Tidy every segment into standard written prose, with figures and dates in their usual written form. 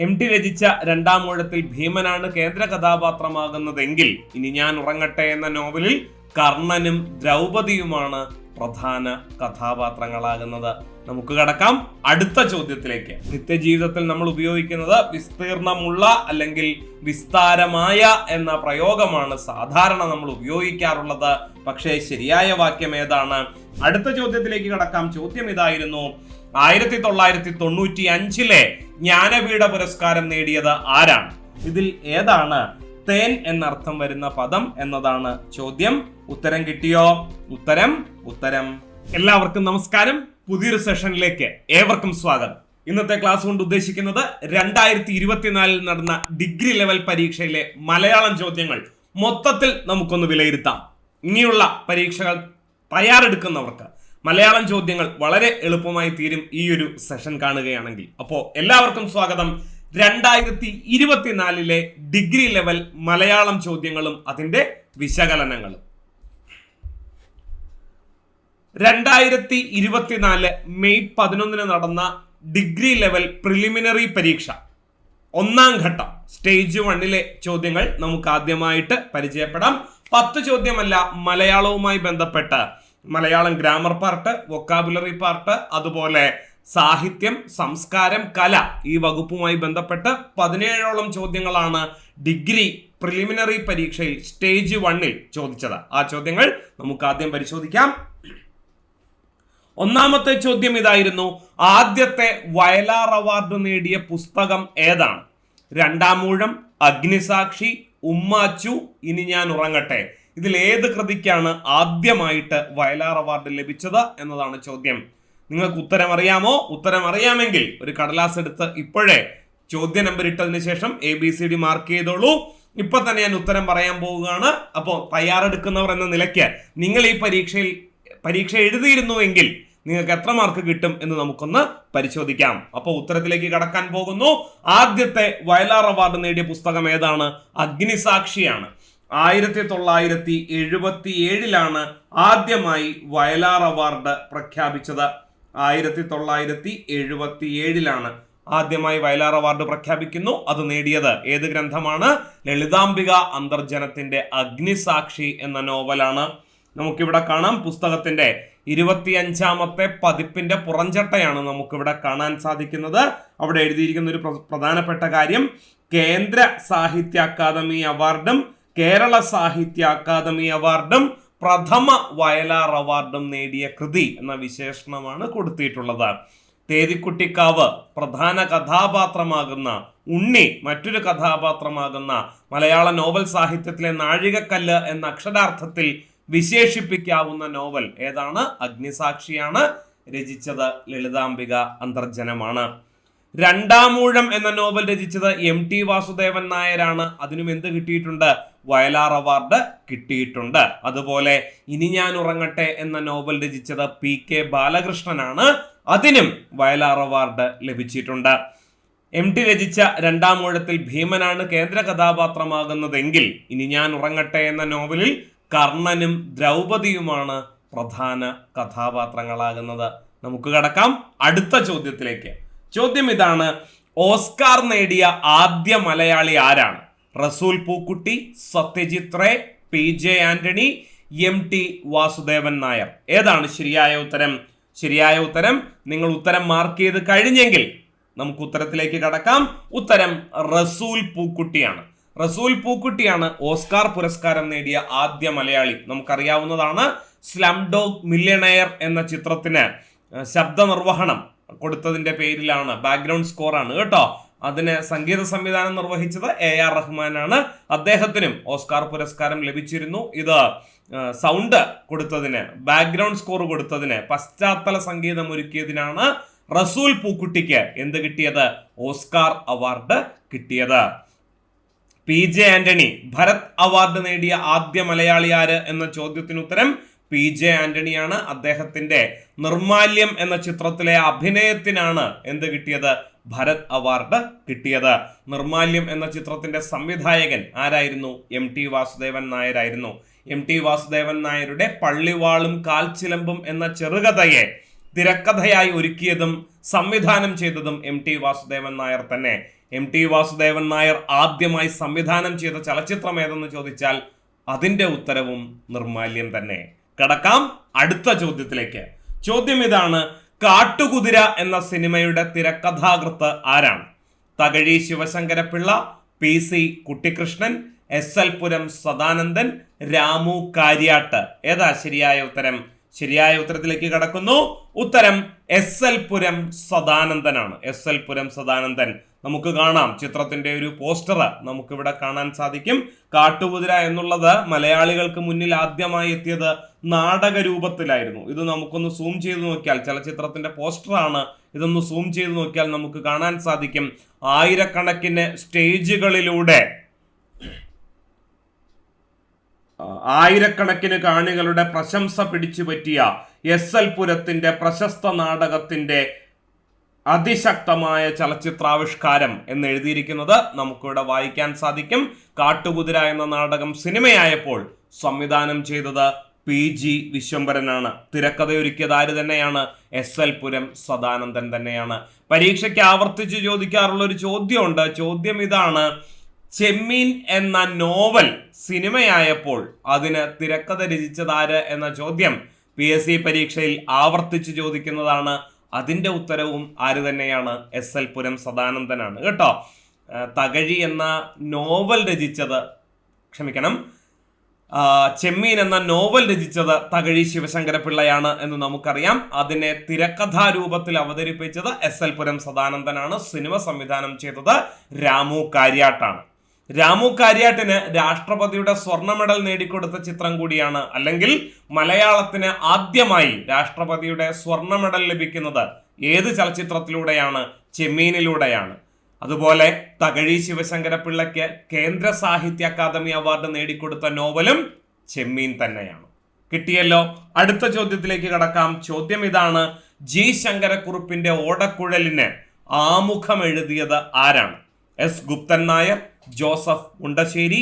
MT രചിച്ച രണ്ടാം ഊഴത്തിൽ ഭീമനാണ് കേന്ദ്ര കഥാപാത്രമാകുന്നതെങ്കിൽ ഇനി ഞാൻ ഉറങ്ങട്ടെ എന്ന നോവലിൽ കർണനും ദ്രൗപദിയുമാണ് പ്രധാന കഥാപാത്രങ്ങളാകുന്നത്. നമുക്ക് കടക്കാം അടുത്ത ചോദ്യത്തിലേക്ക്. നിത്യജീവിതത്തിൽ നമ്മൾ ഉപയോഗിക്കുന്നത് വിസ്തീർണമുള്ള അല്ലെങ്കിൽ വിസ്താരമായ എന്ന പ്രയോഗമാണ് സാധാരണ നമ്മൾ ഉപയോഗിക്കാറുള്ളത്. പക്ഷേ ശരിയായ വാക്യം ഏതാണ്? അടുത്ത ചോദ്യത്തിലേക്ക് കടക്കാം. ചോദ്യം ഇതായിരുന്നു: 1995 ജ്ഞാനപീഠ പുരസ്കാരം നേടിയത് ആരാണ്? ഇതിൽ ഏതാണ് തേൻ എന്നർത്ഥം വരുന്ന പദം എന്നതാണ് ചോദ്യം. ഉത്തരം കിട്ടിയോ? ഉത്തരം എല്ലാവർക്കും നമസ്കാരം. പുതിയൊരു സെഷനിലേക്ക് ഏവർക്കും സ്വാഗതം. ഇന്നത്തെ ക്ലാസ് കൊണ്ട് ഉദ്ദേശിക്കുന്നത് 2024 നടന്ന ഡിഗ്രി ലെവൽ പരീക്ഷയിലെ മലയാളം ചോദ്യങ്ങൾ മൊത്തത്തിൽ നമുക്കൊന്ന് വിലയിരുത്താം. ഇനിയുള്ള പരീക്ഷകൾ തയ്യാറെടുക്കുന്നവർക്ക് മലയാളം ചോദ്യങ്ങൾ വളരെ എളുപ്പമായി തീരും ഈ ഒരു സെഷൻ കാണുകയാണെങ്കിൽ. അപ്പോൾ എല്ലാവർക്കും സ്വാഗതം. 2024 ഡിഗ്രി ലെവൽ മലയാളം ചോദ്യങ്ങളും അതിന്റെ വിശകലനങ്ങളും. 2024 മെയ് 11 നടന്ന ഡിഗ്രി ലെവൽ പ്രിലിമിനറി പരീക്ഷ ഒന്നാം ഘട്ടം സ്റ്റേജ് 1 ചോദ്യങ്ങൾ നമുക്ക് ആദ്യമായിട്ട് പരിചയപ്പെടാം. 10 ചോദ്യമല്ല, മലയാളവുമായി ബന്ധപ്പെട്ട് Malayalam grammar part, vocabulary part, അതുപോലെ സാഹിത്യം, സംസ്കാരം, കല ഈ വകുപ്പുമായി ബന്ധപ്പെട്ട് 17ഓളം ചോദ്യങ്ങളാണ് ഡിഗ്രി പ്രിലിമിനറി പരീക്ഷയിൽ സ്റ്റേജ് 1 ചോദിച്ചത്. ആ ചോദ്യങ്ങൾ നമുക്ക് ആദ്യം പരിശോധിക്കാം. ഒന്നാമത്തെ ചോദ്യം ഇതായിരുന്നു: ആദ്യത്തെ വയലാർ അവാർഡ് നേടിയ പുസ്തകം ഏതാണ്? രണ്ടാം ഊഴം, അഗ്നിസാക്ഷി, ഉമ്മാച്ചു, ഇനി ഞാൻ ഉറങ്ങട്ടെ. ഇതിൽ ഏത് കൃതിക്കാണ് ആദ്യമായിട്ട് വയലാർ അവാർഡ് ലഭിച്ചത് എന്നതാണ് ചോദ്യം. നിങ്ങൾക്ക് ഉത്തരം അറിയാമോ? ഉത്തരം അറിയാമെങ്കിൽ ഒരു കടലാസ് എടുത്ത് ഇപ്പോഴേ ചോദ്യ നമ്പർ ഇട്ടതിന് ശേഷം ABCD മാർക്ക് ചെയ്തോളൂ. ഇപ്പൊ തന്നെ ഞാൻ ഉത്തരം പറയാൻ പോവുകയാണ്. അപ്പോൾ തയ്യാറെടുക്കുന്നവർ എന്ന നിലയ്ക്ക് നിങ്ങൾ ഈ പരീക്ഷ എഴുതിയിരുന്നുവെങ്കിൽ നിങ്ങൾക്ക് എത്ര മാർക്ക് കിട്ടും എന്ന് നമുക്കൊന്ന് പരിശോധിക്കാം. അപ്പോൾ ഉത്തരത്തിലേക്ക് കടക്കാൻ പോകുന്നു. ആദ്യത്തെ വയലാർ അവാർഡ് നേടിയ പുസ്തകം ഏതാണ്? അഗ്നിസാക്ഷിയാണ്. 1977 ആദ്യമായി വയലാർ അവാർഡ് പ്രഖ്യാപിച്ചത്. 1977 ആദ്യമായി വയലാർ അവാർഡ് പ്രഖ്യാപിക്കുന്നു. അത് നേടിയത് ഏത് ഗ്രന്ഥമാണ്? ലളിതാംബിക അന്തർജനത്തിന്റെ അഗ്നിസാക്ഷി എന്ന നോവലാണ്. നമുക്കിവിടെ കാണാം പുസ്തകത്തിന്റെ 25ാമത്തെ പതിപ്പിന്റെ പുറംചട്ടയാണ് നമുക്കിവിടെ കാണാൻ സാധിക്കുന്നത്. അവിടെ എഴുതിയിരിക്കുന്ന ഒരു പ്രധാനപ്പെട്ട കാര്യം: കേന്ദ്ര സാഹിത്യ അക്കാദമി അവാർഡും കേരള സാഹിത്യ അക്കാദമി അവാർഡും പ്രഥമ വയലാർ അവാർഡും നേടിയ കൃതി എന്ന വിശേഷണമാണ് കൊടുത്തിട്ടുള്ളത്. തേതിക്കുട്ടിക്കാവ് പ്രധാന കഥാപാത്രമാകുന്ന ഉണ്ണി മറ്റൊരു കഥാപാത്രമാകുന്ന മലയാള നോവൽ സാഹിത്യത്തിലെ നാഴികക്കല്ല് എന്ന അക്ഷരാർത്ഥത്തിൽ വിശേഷിപ്പിക്കാവുന്ന നോവൽ ഏതാണ്? അഗ്നിസാക്ഷിയാണ്. രചിച്ചത് ലളിതാംബിക അന്തർജനമാണ്. രണ്ടാം ഊഴം എന്ന നോവൽ രചിച്ചത് MT വാസുദേവൻ നായരാണ്. അതിനും എന്ത് കിട്ടിയിട്ടുണ്ട്? വയലാർ അവാർഡ് കിട്ടിയിട്ടുണ്ട്. അതുപോലെ ഇനി ഞാൻ ഉറങ്ങട്ടെ എന്ന നോവൽ രചിച്ചത് PK ബാലകൃഷ്ണനാണ്. അതിനും വയലാർ അവാർഡ് ലഭിച്ചിട്ടുണ്ട്. MT രചിച്ച രണ്ടാം ഊഴത്തിൽ ഭീമനാണ് കേന്ദ്ര കഥാപാത്രമാകുന്നതെങ്കിൽ ഇനി ഞാൻ ഉറങ്ങട്ടെ എന്ന നോവലിൽ കർണനും ദ്രൗപദിയുമാണ് പ്രധാന കഥാപാത്രങ്ങളാകുന്നത്. നമുക്ക് കടക്കാം അടുത്ത ചോദ്യത്തിലേക്ക്. ചോദ്യം ഇതാണ്: ഓസ്കാർ നേടിയ ആദ്യ മലയാളി ആരാണ്? Resul Pookutty, Satyajit Ray, PJ Antony, MT Vasudevan Nair. ഏതാണ് ശരിയായ ഉത്തരം? ശരിയായ ഉത്തരം നിങ്ങൾ ഉത്തരം മാർക്ക് ചെയ്ത് കഴിഞ്ഞെങ്കിൽ നമുക്ക് ഉത്തരത്തിലേക്ക് കടക്കാം. ഉത്തരം റസൂൽ പൂക്കുട്ടിയാണ്. റസൂൽ പൂക്കുട്ടിയാണ് ഓസ്കാർ പുരസ്കാരം നേടിയ ആദ്യ മലയാളി. നമുക്കറിയാവുന്നതാണ്. സ്ലം ഡോഗ് മില്യണയർ എന്ന ചിത്രത്തിന് ശബ്ദ നിർവഹണം കൊടുത്തതിന്റെ പേരിലാണ്, ബാക്ക്ഗ്രൗണ്ട് സ്കോർ ആണ് കേട്ടോ. അതിന് സംഗീത സംവിധാനം നിർവഹിച്ചത് AR റഹ്മാനാണ്. അദ്ദേഹത്തിനും ഓസ്കാർ പുരസ്കാരം ലഭിച്ചിരുന്നു. ഇത് സൗണ്ട് കൊടുത്തതിന്, ബാക്ക്ഗ്രൗണ്ട് സ്കോർ കൊടുത്തതിന്, പശ്ചാത്തല സംഗീതം ഒരുക്കിയതിനാണ് റസൂൽ പൂക്കുട്ടിക്ക് എന്ത് കിട്ടിയത്? ഓസ്കാർ അവാർഡ് കിട്ടിയത്. PJ ആന്റണി ഭരത് അവാർഡ് നേടിയ ആദ്യ മലയാളി ആര് എന്ന ചോദ്യത്തിന് ഉത്തരം PJ ആന്റണിയാണ്. അദ്ദേഹത്തിന്റെ നിർമാല്യം എന്ന ചിത്രത്തിലെ അഭിനയത്തിനാണ് എന്ത് കിട്ടിയത്? ഭരത് അവാർഡ് കിട്ടിയത്. നിർമാല്യം എന്ന ചിത്രത്തിന്റെ സംവിധായകൻ ആരായിരുന്നു? MT വാസുദേവൻ നായരായിരുന്നു. MT വാസുദേവൻ നായരുടെ പള്ളിവാളും കാൽച്ചിലമ്പും എന്ന ചെറുകഥയെ തിരക്കഥയായി ഒരുക്കിയതും സംവിധാനം ചെയ്തതും MT വാസുദേവൻ നായർ തന്നെ. MT വാസുദേവൻ നായർ ആദ്യമായി സംവിധാനം ചെയ്ത ചലച്ചിത്രം ഏതെന്ന് ചോദിച്ചാൽ അതിന്റെ ഉത്തരവും നിർമാല്യം തന്നെ. കടക്കാം അടുത്ത ചോദ്യത്തിലേക്ക്. ചോദ്യം ഇതാണ്: കാട്ടുകുതിര എന്ന സിനിമയുടെ തിരക്കഥാകൃത്ത് ആരാണ്? തകഴി ശിവശങ്കരപിള്ള, PC കുട്ടിക്കൃഷ്ണൻ, SL പുരം സദാനന്ദൻ, രാമു കാര്യാട്ട്. ഏതാ ശരിയായ ഉത്തരം? ശരിയായ ഉത്തരത്തിലേക്ക് കടക്കുന്നു. ഉത്തരം SL പുരം സദാനന്ദനാണ്. SL പുരം സദാനന്ദൻ. നമുക്ക് കാണാം ചിത്രത്തിന്റെ ഒരു പോസ്റ്റർ നമുക്കിവിടെ കാണാൻ സാധിക്കും. കാട്ടുകുതിര എന്നുള്ളത് മലയാളികൾക്ക് മുന്നിൽ ആദ്യമായി എത്തിയത് നാടക രൂപത്തിലായിരുന്നു. ഇത് നമുക്കൊന്ന് സൂം ചെയ്ത് നോക്കിയാൽ, ചലച്ചിത്രത്തിന്റെ പോസ്റ്ററാണ്, ഇതൊന്ന് സൂം ചെയ്ത് നോക്കിയാൽ നമുക്ക് കാണാൻ സാധിക്കും. ആയിരക്കണക്കിന് സ്റ്റേജുകളിലൂടെ ആയിരക്കണക്കിന് കാണികളുടെ പ്രശംസ പിടിച്ചു പറ്റിയ SL പുരത്തിന്റെ പ്രശസ്ത നാടകത്തിന്റെ അതിശക്തമായ ചലച്ചിത്രാവിഷ്കാരം എന്ന് എഴുതിയിരിക്കുന്നത് നമുക്കിവിടെ വായിക്കാൻ സാധിക്കും. കാട്ടുകുതിര എന്ന നാടകം സിനിമയായപ്പോൾ സംവിധാനം ചെയ്തത് PG വിശ്വംഭരനാണ്. തിരക്കഥയൊരുക്കിയത് ആര് തന്നെയാണ്? SL പുരം സദാനന്ദൻ തന്നെയാണ്. പരീക്ഷയ്ക്ക് ആവർത്തിച്ച് ചോദിക്കാറുള്ള ഒരു ചോദ്യമുണ്ട്. ചോദ്യം ഇതാണ്: ചെമ്മീൻ എന്ന നോവൽ സിനിമയായപ്പോൾ അതിന് തിരക്കഥ രചിച്ചതാര് എന്ന ചോദ്യം PSC പരീക്ഷയിൽ ആവർത്തിച്ച് ചോദിക്കുന്നതാണ്. അതിന്റെ ഉത്തരവും ആര് തന്നെയാണ്? SL പുരം സദാനന്ദനാണ് കേട്ടോ. തകഴി എന്ന നോവൽ രചിച്ചത്, ക്ഷമിക്കണം, ചെമ്മീൻ എന്ന നോവൽ രചിച്ചത് തകഴി ശിവശങ്കരപിള്ളയാണ് എന്ന് നമുക്കറിയാം. അതിനെ തിരക്കഥാ രൂപത്തിൽ അവതരിപ്പിച്ചത് SL പുരം സദാനന്ദനാണ്. സിനിമ സംവിധാനം ചെയ്തത് രാമു കാര്യാട്ടാണ്. രാമു കാര്യാട്ടിന് രാഷ്ട്രപതിയുടെ സ്വർണ്ണ മെഡൽ നേടിക്കൊടുത്ത ചിത്രം കൂടിയാണ്. അല്ലെങ്കിൽ മലയാളത്തിന് ആദ്യമായി രാഷ്ട്രപതിയുടെ സ്വർണ്ണ മെഡൽ ലഭിക്കുന്നത് ഏത് ചലച്ചിത്രത്തിലൂടെയാണ്? ചെമ്മീനിലൂടെയാണ്. അതുപോലെ തകഴി ശിവശങ്കരപിള്ളയ്ക്ക് കേന്ദ്ര സാഹിത്യ അക്കാദമി അവാർഡ് നേടിക്കൊടുത്ത നോവലും ചെമ്മീൻ തന്നെയാണ്. കിട്ടിയല്ലോ. അടുത്ത ചോദ്യത്തിലേക്ക് കടക്കാം. ചോദ്യം ഇതാണ്: G ശങ്കരക്കുറുപ്പിന്റെ ഓടക്കുഴലിന് ആമുഖം എഴുതിയത് ആരാണ്? S Guptan Nair, Joseph Mundassery,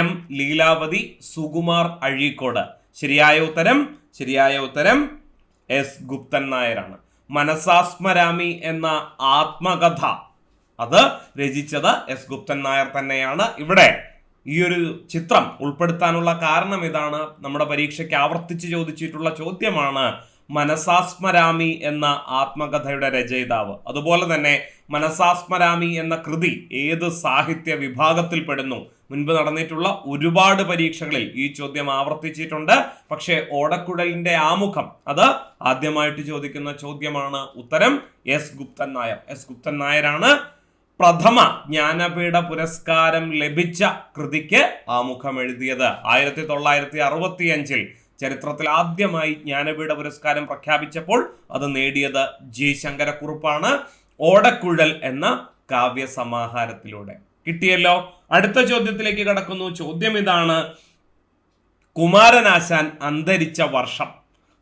M Leelavathi, Sukumar Azhikode. ശരിയായ ഉത്തരം S ഗുപ്തൻ നായരാണ്. മനസാസ്മരാമി എന്ന ആത്മകഥ അത് രചിച്ചത് S ഗുപ്തൻ നായർ തന്നെയാണ്. ഇവിടെ ഈ ഒരു ചിത്രം ഉൾപ്പെടുത്താനുള്ള കാരണം ഇതാണ്. നമ്മുടെ പരീക്ഷയ്ക്ക് ആവർത്തിച്ച് ചോദിച്ചിട്ടുള്ള ചോദ്യമാണ്. മനസാസ്മരാമി എന്ന ആത്മകഥയുടെ രചയിതാവ്, അതുപോലെ തന്നെ മനസാസ്മരാമി എന്ന കൃതി ഏത് സാഹിത്യ വിഭാഗത്തിൽ പെടുന്നു? മുൻപ് നടന്നിട്ടുള്ള ഒരുപാട് പരീക്ഷകളിൽ ഈ ചോദ്യം ആവർത്തിച്ചിട്ടുണ്ട്. പക്ഷേ ഓടക്കുഴലിന്റെ ആമുഖം അത് ആദ്യമായിട്ട് ചോദിക്കുന്ന ചോദ്യമാണ്. ഉത്തരം S ഗുപ്തൻ നായർ. S ഗുപ്തൻ നായരാണ് പ്രഥമ ജ്ഞാനപീഠ പുരസ്കാരം ലഭിച്ച കൃതിക്ക് ആമുഖം എഴുതിയത്. 1965 ചരിത്രത്തിൽ ആദ്യമായി ജ്ഞാനപീഠ പുരസ്കാരം പ്രഖ്യാപിച്ചപ്പോൾ അത് നേടിയത് G ശങ്കരക്കുറുപ്പാണ്. ഓടക്കുഴൽ എന്ന കാവ്യ സമാഹാരത്തിലൂടെ. കിട്ടിയല്ലോ. അടുത്ത ചോദ്യത്തിലേക്ക് കടക്കുന്നു. ചോദ്യം ഇതാണ്: കുമാരനാശാൻ അന്തരിച്ച വർഷം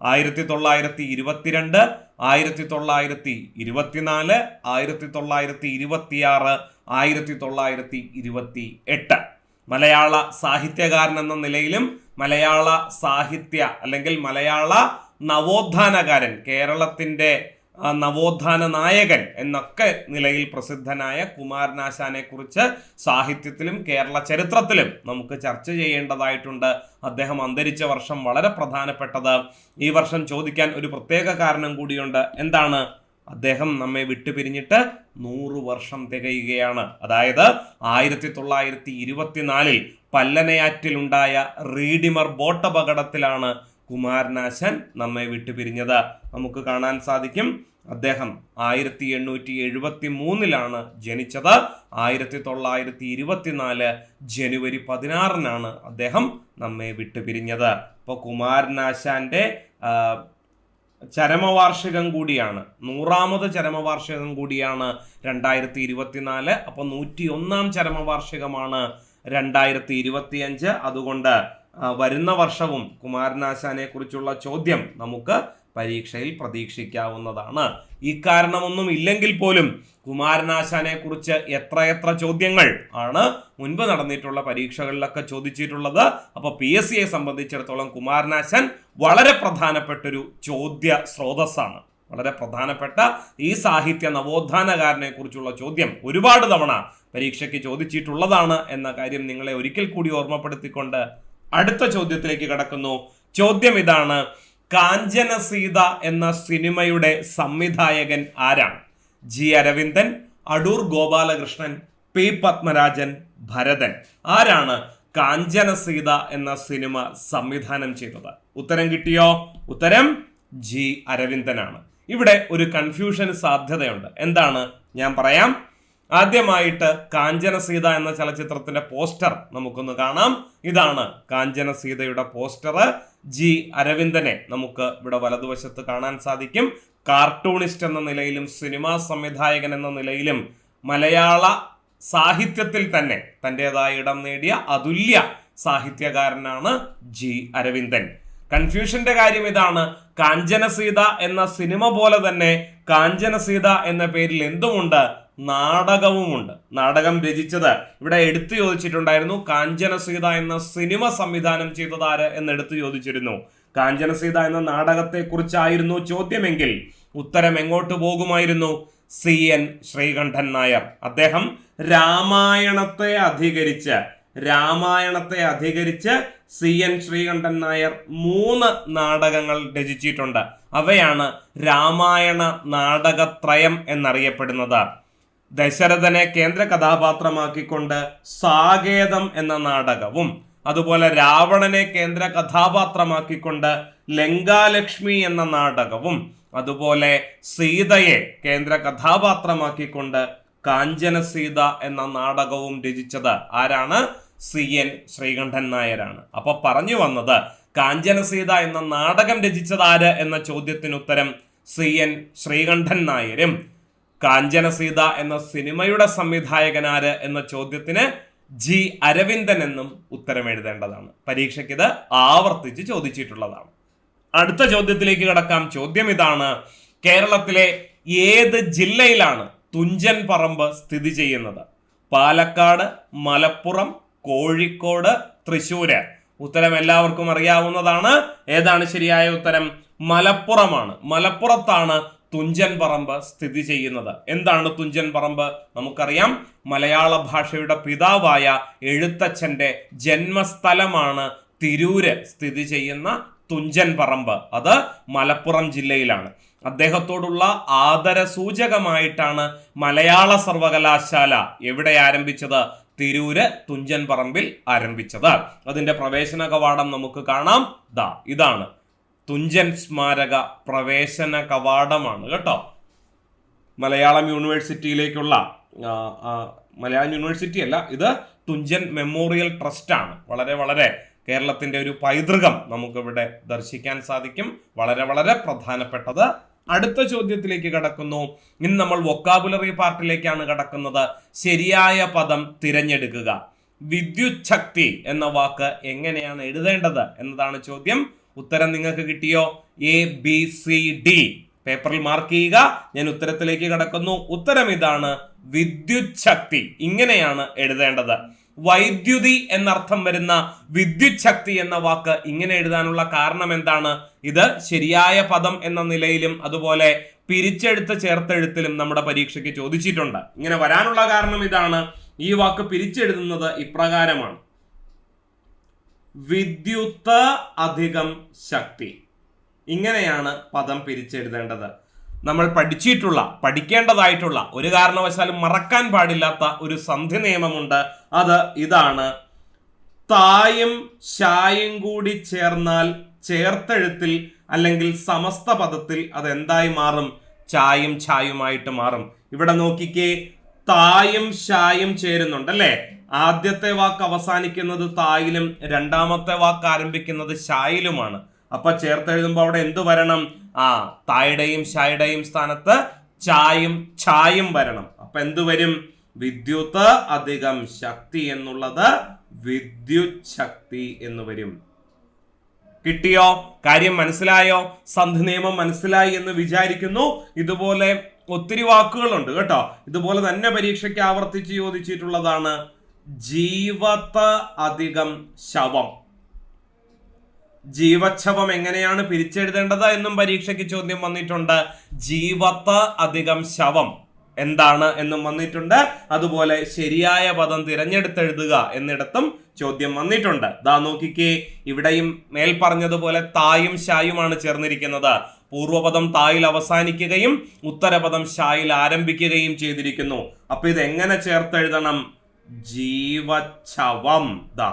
1922, 1924, 1926, 1928. മലയാള സാഹിത്യകാരൻ എന്ന നിലയിലും മലയാള സാഹിത്യ അല്ലെങ്കിൽ മലയാള നവോത്ഥാനകാരൻ, കേരളത്തിന്റെ നവോത്ഥാന നായകൻ എന്നൊക്കെ നിലയിൽ പ്രസിദ്ധനായ കുമാരനാശാനെ കുറിച്ച് സാഹിത്യത്തിലും കേരള ചരിത്രത്തിലും നമുക്ക് ചർച്ച ചെയ്യേണ്ടതായിട്ടുണ്ട്. അദ്ദേഹം അന്തരിച്ച വർഷം വളരെ പ്രധാനപ്പെട്ടത്. ഈ വർഷം ചോദിക്കാൻ ഒരു പ്രത്യേക കാരണം കൂടിയുണ്ട്. എന്താണ്? അദ്ദേഹം നമ്മെ വിട്ടുപിരിഞ്ഞിട്ട് 100 വർഷം തികയുകയാണ്. അതായത് 1924 പല്ലനയാറ്റിലുണ്ടായ റീഡിമർ ബോട്ട് അപകടത്തിലാണ് കുമാരനാശാൻ നമ്മെ വിട്ടുപിരിഞ്ഞത്. നമുക്ക് കാണാൻ സാധിക്കും അദ്ദേഹം 1873 ജനിച്ചത്. 1924 ജനുവരി 16 അദ്ദേഹം നമ്മെ വിട്ടുപിരിഞ്ഞത്. അപ്പോൾ കുമാരനാശാന്റെ ചരമവാർഷികം കൂടിയാണ്, 100ാമത് ചരമവാർഷികം കൂടിയാണ് 2024. അപ്പോൾ 101ാം ചരമവാർഷികമാണ് 2025. അതുകൊണ്ട് വരുന്ന വർഷവും കുമാരനാശാനെ കുറിച്ചുള്ള ചോദ്യം നമുക്ക് പരീക്ഷയിൽ പ്രതീക്ഷിക്കാവുന്നതാണ്. ഈ കാരണമൊന്നും ഇല്ലെങ്കിൽ പോലും കുമാരനാശാനെ കുറിച്ച് എത്ര ചോദ്യങ്ങൾ ആണ് മുൻപ് നടന്നിട്ടുള്ള പരീക്ഷകളിലൊക്കെ ചോദിച്ചിട്ടുള്ളത്. അപ്പോൾ PSCയെ സംബന്ധിച്ചിടത്തോളം കുമാരനാശാൻ വളരെ പ്രധാനപ്പെട്ടൊരു ചോദ്യ സ്രോതസ്സാണ്. വളരെ പ്രധാനപ്പെട്ട ഈ സാഹിത്യ നവോത്ഥാനകാരനെ കുറിച്ചുള്ള ചോദ്യം ഒരുപാട് തവണ പരീക്ഷയ്ക്ക് ചോദിച്ചിട്ടുള്ളതാണ് എന്ന കാര്യം നിങ്ങളെ ഒരിക്കൽ കൂടി ഓർമ്മപ്പെടുത്തിക്കൊണ്ട് അടുത്ത ചോദ്യത്തിലേക്ക് കടക്കുന്നു. ചോദ്യം ഇതാണ്: കാഞ്ചന സീത എന്ന സിനിമയുടെ സംവിധായകൻ ആരാണ്? G Aravindan, Adoor Gopalakrishnan, P Padmarajan, Bharathan. ആരാണ് കാഞ്ചന സീത എന്ന സിനിമ സംവിധാനം ചെയ്തത്? ഉത്തരം കിട്ടിയോ? ഉത്തരം ജി അരവിന്ദനാണ്. ഇവിടെ ഒരു കൺഫ്യൂഷൻ സാധ്യതയുണ്ട്. എന്താണ്? ഞാൻ പറയാം. ആദ്യമായിട്ട് കാഞ്ചന സീത എന്ന ചലച്ചിത്രത്തിന്റെ പോസ്റ്റർ നമുക്കൊന്ന് കാണാം. ഇതാണ് കാഞ്ചന സീതയുടെ പോസ്റ്റർ. ജി അരവിന്ദനെ നമുക്ക് ഇവിടെ വലതുവശത്ത് കാണാൻ സാധിക്കും. കാർട്ടൂണിസ്റ്റ് എന്ന നിലയിലും സിനിമാ സംവിധായകൻ എന്ന നിലയിലും മലയാള സാഹിത്യത്തിൽ തന്നെ തൻ്റെതായ ഇടം നേടിയ അതുല്യ സാഹിത്യകാരനാണ് ജി അരവിന്ദൻ. കൺഫ്യൂഷന്റെ കാര്യം ഇതാണ്: കാഞ്ചന സീത എന്ന സിനിമ പോലെ തന്നെ കാഞ്ചന സീത എന്ന പേരിൽ എന്തുമുണ്ട്? നാടകവുമുണ്ട്. നാടകം രചിച്ചത് ഇവിടെ എടുത്തു ചോദിച്ചിട്ടുണ്ടായിരുന്നു. കാഞ്ചന സീത എന്ന സിനിമ സംവിധാനം ചെയ്തത് ആര് എന്ന് എടുത്തു ചോദിച്ചിരുന്നു. കാഞ്ചന സീത എന്ന നാടകത്തെ കുറിച്ചായിരുന്നു ചോദ്യമെങ്കിൽ ഉത്തരം എങ്ങോട്ട് പോകുമായിരുന്നു? C N Sreekantan Nair. അദ്ദേഹം രാമായണത്തെ അധികരിച്ച് സി എൻ ശ്രീകണ്ഠൻ നായർ 3 നാടകങ്ങൾ രചിച്ചിട്ടുണ്ട്. അവയാണ് രാമായണ നാടകത്രയം എന്നറിയപ്പെടുന്നത്. ദശരഥനെ കേന്ദ്ര കഥാപാത്രമാക്കിക്കൊണ്ട് സാകേതം എന്ന നാടകവും, അതുപോലെ രാവണനെ കേന്ദ്ര കഥാപാത്രമാക്കിക്കൊണ്ട് ലങ്കാലക്ഷ്മി എന്ന നാടകവും, അതുപോലെ സീതയെ കേന്ദ്ര കഥാപാത്രമാക്കിക്കൊണ്ട് കാഞ്ചന സീത എന്ന നാടകവും രചിച്ചത് ആരാണ്? സി എൻ ശ്രീകണ്ഠൻ നായരാണ്. അപ്പൊ പറഞ്ഞു വന്നത്, കാഞ്ചന സീത എന്ന നാടകം രചിച്ചത് ആര് എന്ന ചോദ്യത്തിന് ഉത്തരം സി എൻ ശ്രീകണ്ഠൻ നായരും, കാഞ്ചന സീത എന്ന സിനിമയുടെ സംവിധായകൻ ആര് എന്ന ചോദ്യത്തിന് ജി അരവിന്ദൻ എന്നും ഉത്തരം എഴുതേണ്ടതാണ്. പരീക്ഷയ്ക്ക് ഇത് ആവർത്തിച്ച് ചോദിച്ചിട്ടുള്ളതാണ്. അടുത്ത ചോദ്യത്തിലേക്ക് കടക്കാം. ചോദ്യം ഇതാണ്: കേരളത്തിലെ ഏത് ജില്ലയിലാണ് തുഞ്ചൻ പറമ്പ് സ്ഥിതി ചെയ്യുന്നത്? പാലക്കാട്, മലപ്പുറം, കോഴിക്കോട്, തൃശ്ശൂര്. ഉത്തരം എല്ലാവർക്കും അറിയാവുന്നതാണ്. ഏതാണ് ശരിയായ ഉത്തരം? മലപ്പുറമാണ്. മലപ്പുറത്താണ് തുഞ്ചൻ പറമ്പ് സ്ഥിതി ചെയ്യുന്നത്. എന്താണ് തുഞ്ചൻ പറമ്പ്? നമുക്കറിയാം, മലയാള ഭാഷയുടെ പിതാവായ എഴുത്തച്ഛന്റെ ജന്മസ്ഥലമാണ് തിരൂര് സ്ഥിതി ചെയ്യുന്ന തുഞ്ചൻ പറമ്പ്. അത് മലപ്പുറം ജില്ലയിലാണ്. അദ്ദേഹത്തോടുള്ള ആദര സൂചകമായിട്ടാണ് മലയാള സർവകലാശാല എവിടെ ആരംഭിച്ചത്? തിരൂര് തുഞ്ചൻ പറമ്പിൽ ആരംഭിച്ചത്. അതിന്റെ പ്രവേശന കവാടം നമുക്ക് കാണാം. ഇതാണ് തുഞ്ചൻ സ്മാരക പ്രവേശന കവാടമാണ് കേട്ടോ. മലയാളം യൂണിവേഴ്സിറ്റിയിലേക്കുള്ള മലയാളം യൂണിവേഴ്സിറ്റി അല്ല, ഇത് തുഞ്ചൻ മെമ്മോറിയൽ ട്രസ്റ്റ് ആണ്. വളരെ വളരെ കേരളത്തിന്റെ ഒരു പൈതൃകം നമുക്കിവിടെ ദർശിക്കാൻ സാധിക്കും. വളരെ വളരെ പ്രധാനപ്പെട്ടത്. അടുത്ത ചോദ്യത്തിലേക്ക് കടക്കുന്നു. ഇന്ന് നമ്മൾ വൊക്കാബുലറി പാർട്ടിലേക്കാണ് കടക്കുന്നത്. ശരിയായ പദം തിരഞ്ഞെടുക്കുക. വിദ്യുത് ശക്തി എന്ന വാക്ക് എങ്ങനെയാണ് എഴുതേണ്ടത് എന്നതാണ് ചോദ്യം. ഉത്തരം നിങ്ങൾക്ക് കിട്ടിയോ? ABCD പേപ്പറിൽ മാർക്ക് ചെയ്യുക. ഞാൻ ഉത്തരത്തിലേക്ക് കടക്കുന്നു. ഉത്തരം ഇതാണ്: വിദ്യുത് ശക്തി. ഇങ്ങനെയാണ് എഴുതേണ്ടത്. വൈദ്യുതി എന്നർത്ഥം വരുന്ന വിദ്യുത് ശക്തി എന്ന വാക്ക് ഇങ്ങനെ എഴുതാനുള്ള കാരണം എന്താണ്? ഇത് ശരിയായ പദം എന്ന നിലയിലും അതുപോലെ പിരിച്ചെഴുത്ത് ചേർത്തെഴുത്തിലും നമ്മുടെ പരീക്ഷയ്ക്ക് ചോദിച്ചിട്ടുണ്ട്. ഇങ്ങനെ വരാനുള്ള കാരണം ഇതാണ്. ഈ വാക്ക് പിരിച്ചെഴുതുന്നത് ഇപ്രകാരമാണ്: വിദ്യുത്ത് അധികം ശക്തി. ഇങ്ങനെയാണ് പദം പിരിച്ചെഴുതേണ്ടത്. നമ്മൾ പഠിക്കേണ്ടതായിട്ടുള്ള, ഒരു കാരണവശാലും മറക്കാൻ പാടില്ലാത്ത ഒരു സന്ധി നിയമമുണ്ട്. അത് ഇതാണ്: തായും ശായും കൂടി ചേർന്നാൽ ചേർത്തെഴുത്തിൽ അല്ലെങ്കിൽ സമസ്ത പദത്തിൽ അത് എന്തായി മാറും? ചായും ഛായുമായിട്ട് മാറും. ഇവിടെ നോക്കിക്കേ, തായും ശായും ചേരുന്നുണ്ടല്ലേ. ആദ്യത്തെ വാക്ക് അവസാനിക്കുന്നത് തായിലും രണ്ടാമത്തെ വാക്ക് ആരംഭിക്കുന്നത് ശായിലുമാണ്. അപ്പൊ ചേർത്തെഴുതുമ്പോ അവിടെ എന്ത് വരണം? തായുടെയും ശായുടെയും സ്ഥാനത്ത് ചായും ഛായും വരണം. അപ്പൊ എന്ത് വരും? വിദ്യുത്ത് അധികം ശക്തി എന്നുള്ളത് വിദ്യുത് ശക്തി എന്ന് വരും. കിട്ടിയോ? കാര്യം മനസ്സിലായോ? സന്ധി നിയമം മനസ്സിലായി എന്ന് വിചാരിക്കുന്നു. ഇതുപോലെ ഒത്തിരി വാക്കുകളുണ്ട് കേട്ടോ. ഇതുപോലെ തന്നെ പരീക്ഷയ്ക്ക് ആവർത്തിച്ച് ചോദിച്ചിട്ടുള്ളതാണ്. ജീവത്ത് അധികം ശവം. ജീവച്ഛവം എങ്ങനെയാണ് പിരിച്ചെഴുതേണ്ടത് എന്നും പരീക്ഷയ്ക്ക് ചോദ്യം വന്നിട്ടുണ്ട്. ജീവത്ത് അധികം ശവം എന്താണ് എന്നും വന്നിട്ടുണ്ട്. അതുപോലെ ശരിയായ പദം തിരഞ്ഞെടുത്തെഴുതുക എന്നിടത്തും ചോദ്യം വന്നിട്ടുണ്ട്. ദാ നോക്കിക്കേ, ഇവിടെയും മേൽ പറഞ്ഞതുപോലെ തായും ഷായുമാണ് ചേർന്നിരിക്കുന്നത്. പൂർവപദം തായിൽ അവസാനിക്കുകയും ഉത്തരപദം ഷായിൽ ആരംഭിക്കുകയും ചെയ്തിരിക്കുന്നു. അപ്പൊ ഇത് എങ്ങനെ ചേർത്തെഴുതണം? ജീവച്ഛവം. ദാ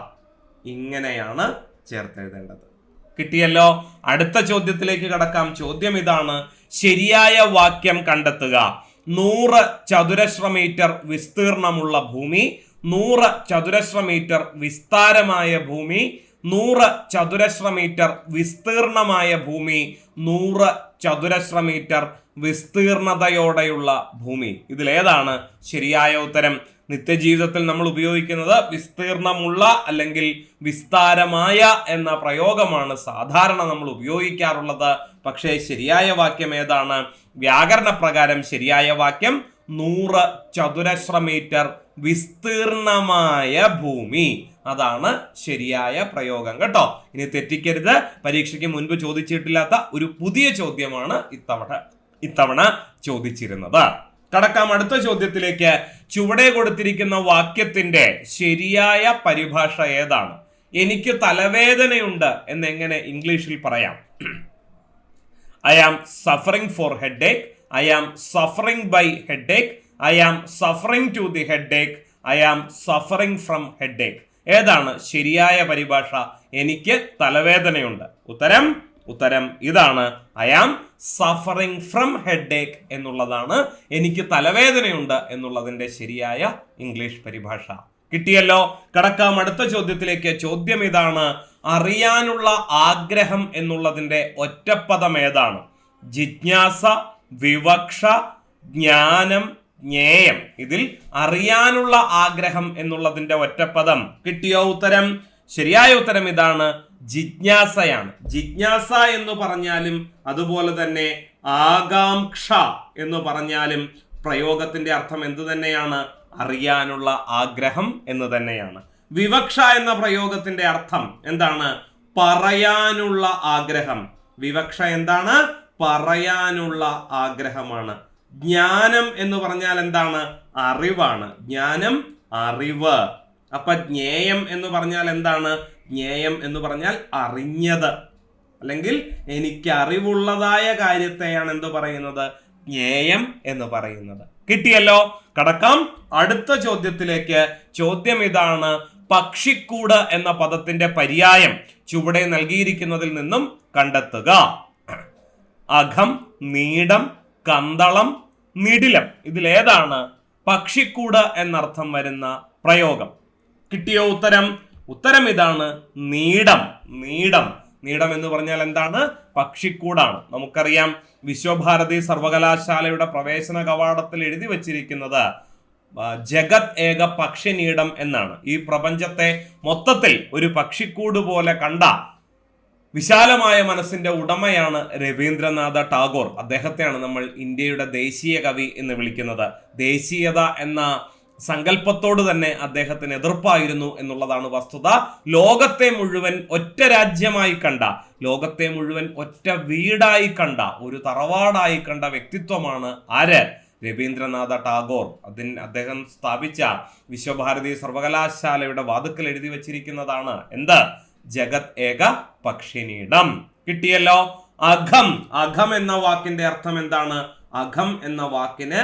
ഇങ്ങനെയാണ് ചേർത്തെഴുതേണ്ടത്. കിട്ടിയല്ലോ. അടുത്ത ചോദ്യത്തിലേക്ക് കടക്കാം. ചോദ്യം ഇതാണ്: ശരിയായ വാക്യം കണ്ടെത്തുക. 100 ചതുരശ്ര മീറ്റർ വിസ്തീർണമുള്ള ഭൂമി, 100 ചതുരശ്ര മീറ്റർ വിസ്താരമായ ഭൂമി, 100 ചതുരശ്ര മീറ്റർ വിസ്തീർണമായ ഭൂമി, 100 ചതുരശ്ര മീറ്റർ വിസ്തീർണതയോടെയുള്ള ഭൂമി. ഇതിലേതാണ് ശരിയായ ഉത്തരം? നിത്യജീവിതത്തിൽ നമ്മൾ ഉപയോഗിക്കുന്നത് വിസ്തീർണമുള്ള അല്ലെങ്കിൽ വിസ്താരമായ എന്ന പ്രയോഗമാണ് സാധാരണ നമ്മൾ ഉപയോഗിക്കാറുള്ളത്. പക്ഷേ ശരിയായ വാക്യം ഏതാണ്? വ്യാകരണ പ്രകാരം ശരിയായ വാക്യം 100 ചതുരശ്ര മീറ്റർ വിസ്തീർണമായ ഭൂമി. അതാണ് ശരിയായ പ്രയോഗം കേട്ടോ. ഇനി തെറ്റിക്കരുത്. പരീക്ഷയ്ക്ക് മുൻപ് ചോദിച്ചിട്ടില്ലാത്ത ഒരു പുതിയ ചോദ്യമാണ് ഇത്തവണ ചോദിച്ചിരുന്നത്. കടക്കാം അടുത്ത ചോദ്യത്തിലേക്ക്. ചുവടെ കൊടുത്തിരിക്കുന്ന വാക്യത്തിന്റെ ശരിയായ പരിഭാഷ ഏതാണ്? എനിക്ക് തലവേദനയുണ്ട് എന്നെങ്ങനെ ഇംഗ്ലീഷിൽ പറയാം? I am suffering for headache, I am suffering by headache, I am suffering to the headache, I am suffering from headache. ഏതാണ് ശരിയായ പരിഭാഷ? എനിക്ക് തലവേദനയുണ്ട്. ഉത്തരം ഇതാണ്. I am suffering from headache എന്നുള്ളതാണ് എനിക്ക് തലവേദനയുണ്ട് എന്നുള്ളതിന്റെ ശരിയായ ഇംഗ്ലീഷ് പരിഭാഷ. കിട്ടിയല്ലോ. കടക്കാം അടുത്ത ചോദ്യത്തിലേക്ക്. ചോദ്യം ഇതാണ്: അറിയാനുള്ള ആഗ്രഹം എന്നുള്ളതിന്റെ ഒറ്റപ്പദം ഏതാണ്? ജിജ്ഞാസ, വിവക്ഷ, ജ്ഞാനം, ജ്ഞേയം. ഇതിൽ അറിയാനുള്ള ആഗ്രഹം എന്നുള്ളതിന്റെ ഒറ്റപ്പദം കിട്ടിയോ? ഉത്തരം ശരിയായ ഉത്തരം ഇതാണ്, ജിജ്ഞാസയാണ്. ജിജ്ഞാസ എന്ന് പറഞ്ഞാലും അതുപോലെ തന്നെ ആകാംക്ഷ എന്ന് പറഞ്ഞാലും പ്രയോഗത്തിന്റെ അർത്ഥം എന്തു തന്നെയാണ്? അറിയാനുള്ള ആഗ്രഹം എന്ന് തന്നെയാണ്. വിവക്ഷ എന്ന പ്രയോഗത്തിന്റെ അർത്ഥം എന്താണ്? പറയാനുള്ള ആഗ്രഹം. വിവക്ഷ എന്താണ്? പറയാനുള്ള ആഗ്രഹമാണ്. ജ്ഞാനം എന്ന് പറഞ്ഞാൽ എന്താണ്? അറിവാണ്. ജ്ഞാനം അറിവ്. അപ്പൊ ജ്ഞേയം എന്ന് പറഞ്ഞാൽ എന്താണ്? ജ്ഞേയം എന്ന് പറഞ്ഞാൽ അറിഞ്ഞത്, അല്ലെങ്കിൽ എനിക്ക് അറിവുള്ളതായ കാര്യത്തെയാണ് എന്ത് പറയുന്നത്? ജ്ഞേയം എന്ന് പറയുന്നത്. കിട്ടിയല്ലോ. കടക്കാം അടുത്ത ചോദ്യത്തിലേക്ക്. ചോദ്യം ഇതാണ്: പക്ഷിക്കൂട് എന്ന പദത്തിന്റെ പര്യായം ചുവടെ നൽകിയിരിക്കുന്നതിൽ നിന്നും കണ്ടെത്തുക. അകം, നീടം, കന്തളം, നിടിലം. ഇതിലേതാണ് പക്ഷിക്കൂട് എന്നർത്ഥം വരുന്ന പ്രയോഗം? കിട്ടിയോ? ഉത്തരം ഇതാണ്, നീടം. നീടം എന്ന് പറഞ്ഞാൽ എന്താണ്? പക്ഷിക്കൂടാണ്. നമുക്കറിയാം, വിശ്വഭാരതി സർവകലാശാലയുടെ പ്രവേശന കവാടത്തിൽ എഴുതി വച്ചിരിക്കുന്നത് ജഗത് ഏക പക്ഷിനീടം എന്നാണ്. ഈ പ്രപഞ്ചത്തെ മൊത്തത്തിൽ ഒരു പക്ഷിക്കൂട് പോലെ കണ്ട വിശാലമായ മനസ്സിന്റെ ഉടമയാണ് രവീന്ദ്രനാഥ ടാഗോർ. അദ്ദേഹത്തെയാണ് നമ്മൾ ഇന്ത്യയുടെ ദേശീയ കവി എന്ന് വിളിക്കുന്നത്. ദേശീയത എന്ന സങ്കല്പത്തോട് തന്നെ അദ്ദേഹത്തിന് എതിർപ്പായിരുന്നു എന്നുള്ളതാണ് വസ്തുത. ലോകത്തെ മുഴുവൻ ഒറ്റ രാജ്യമായി കണ്ട, ലോകത്തെ മുഴുവൻ ഒറ്റ വീടായി കണ്ട, ഒരു തറവാടായി കണ്ട വ്യക്തിത്വമാണ് ആര്? രവീന്ദ്രനാഥ ടാഗോർ. അദ്ദേഹം സ്ഥാപിച്ച വിശ്വഭാരതി സർവകലാശാലയുടെ വാതുക്കൽ എഴുതി വച്ചിരിക്കുന്നതാണ് എന്ത്? ജഗത് ഏക പക്ഷിനീടം. കിട്ടിയല്ലോ. അഘം എന്ന വാക്കിന്റെ അർത്ഥം എന്താണ്? അഘം എന്ന വാക്കിന്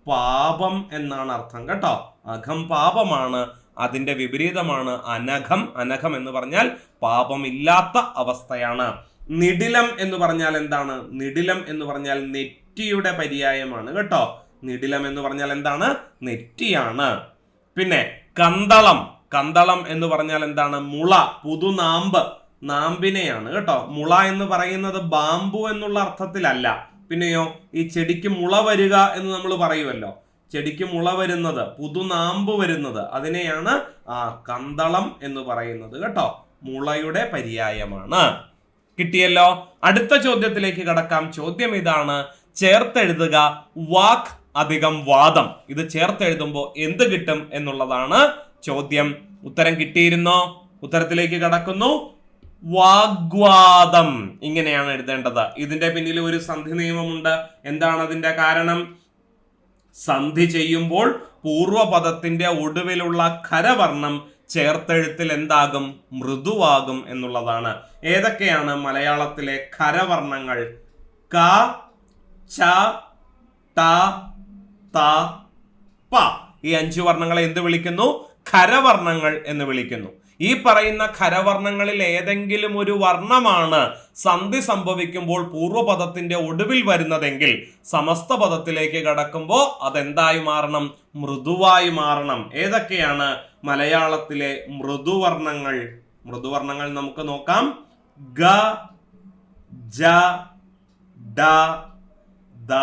പാപം എന്നാണ് അർത്ഥം കേട്ടോ. അഘം പാപമാണ്. അതിന്റെ വിപരീതമാണ് അനഘം. അനഘം എന്ന് പറഞ്ഞാൽ പാപമില്ലാത്ത അവസ്ഥയാണ്. നിടിലം എന്ന് പറഞ്ഞാൽ എന്താണ്? നിടിലം എന്ന് പറഞ്ഞാൽ നെറ്റിയുടെ പര്യായമാണ് കേട്ടോ. നിടിലം എന്ന് പറഞ്ഞാൽ എന്താണ്? നെറ്റിയാണ്. പിന്നെ കന്തളം എന്ന് പറഞ്ഞാൽ എന്താണ്? മുള, പുതുനാമ്പ്, നാമ്പിനെയാണ് കേട്ടോ. മുള എന്ന് പറയുന്നത് ബാമ്പു എന്നുള്ള അർത്ഥത്തിലല്ല. പിന്നെയോ ഈ ചെടിക്ക് മുള വരിക എന്ന് നമ്മൾ പറയുമല്ലോ. ചെടിക്ക് മുള വരുന്നത്, പുതുനാമ്പ് വരുന്നത്, അതിനെയാണ് കന്തളം എന്ന് പറയുന്നത് കേട്ടോ. മുളയുടെ പര്യായമാണ്. കിട്ടിയല്ലോ. അടുത്ത ചോദ്യത്തിലേക്ക് കടക്കാം. ചോദ്യം ഇതാണ്: ചേർത്തെഴുതുക വാക് അധികം വാദം. ഇത് ചേർത്തെഴുതുമ്പോൾ എന്ത് കിട്ടും എന്നുള്ളതാണ് ചോദ്യം. ഉത്തരം കിട്ടിയിരുന്നോ? ഉത്തരത്തിലേക്ക് കടക്കുന്നു. വാഗ്വാദം. ഇങ്ങനെയാണ് എഴുതേണ്ടത്. ഇതിന്റെ പിന്നിൽ ഒരു സന്ധി നിയമമുണ്ട്. എന്താണ് അതിന്റെ കാരണം? സന്ധി ചെയ്യുമ്പോൾ പൂർവപദത്തിന്റെ ഒടുവിലുള്ള ഖരവർണം ചേർത്തെഴുത്തിൽ എന്താകും? മൃദുവാകും എന്നുള്ളതാണ്. ഏതൊക്കെയാണ് മലയാളത്തിലെ ഖരവർണ്ണങ്ങൾ? ക, ച, ട, ത, പ. ഈ 5 വർണ്ണങ്ങളെ എന്ത് വിളിക്കുന്നു? ഖരവർണ്ണങ്ങൾ എന്ന് വിളിക്കുന്നു. ഈ പറയുന്ന ഖരവർണ്ണങ്ങളിൽ ഏതെങ്കിലും ഒരു വർണ്ണമാണ് സന്ധി സംഭവിക്കുമ്പോൾ പൂർവപദത്തിന്റെ ഒടുവിൽ വരുന്നതെങ്കിൽ സമസ്ത പദത്തിലേക്ക് കടക്കുമ്പോൾ അതെന്തായി മാറണം? മൃദുവായി മാറണം. ഏതൊക്കെയാണ് മലയാളത്തിലെ മൃദുവർണ്ണങ്ങൾ? മൃദുവർണ്ണങ്ങൾ നമുക്ക് നോക്കാം. ഗ, ജ, ഡ, ദ,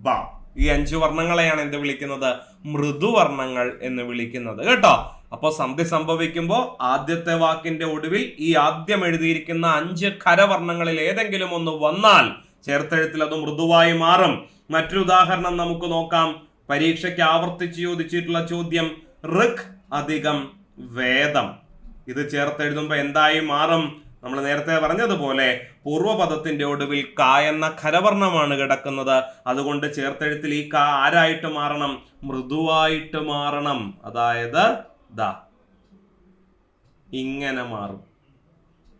ബ. ഈ 5 വർണ്ണങ്ങളെയാണ് എന്ത് വിളിക്കുന്നത്? മൃദുവർണ്ണങ്ങൾ എന്ന് വിളിക്കുന്നത് കേട്ടോ. അപ്പോൾ സന്ധി സംഭവിക്കുമ്പോൾ ആദ്യത്തെ വാക്കിന്റെ ഒടുവിൽ ഈ ആദ്യം എഴുതിയിരിക്കുന്ന 5 ഖരവർണ്ണങ്ങളിൽ ഏതെങ്കിലും ഒന്ന് വന്നാൽ ചേർത്തെഴുത്തിൽ അത് മൃദുവായി മാറും. മറ്റൊരു ഉദാഹരണം നമുക്ക് നോക്കാം. പരീക്ഷയ്ക്ക് ആവർത്തിച്ച് ചോദിച്ചിട്ടുള്ള ചോദ്യം ഋക് അധികം വേദം. ഇത് ചേർത്തെഴുതുമ്പോൾ എന്തായി മാറും? നമ്മൾ നേരത്തെ പറഞ്ഞതുപോലെ പൂർവപദത്തിന്റെ ഒടുവിൽ ക എന്ന ഖരവർണ്ണമാണ് കിടക്കുന്നത്. അതുകൊണ്ട് ചേർത്തെഴുത്തിൽ ഈ ക ആരായിട്ട് മാറണം? മൃദുവായിട്ട് മാറണം. അതായത് ദാ ഇങ്ങനെ മാറും.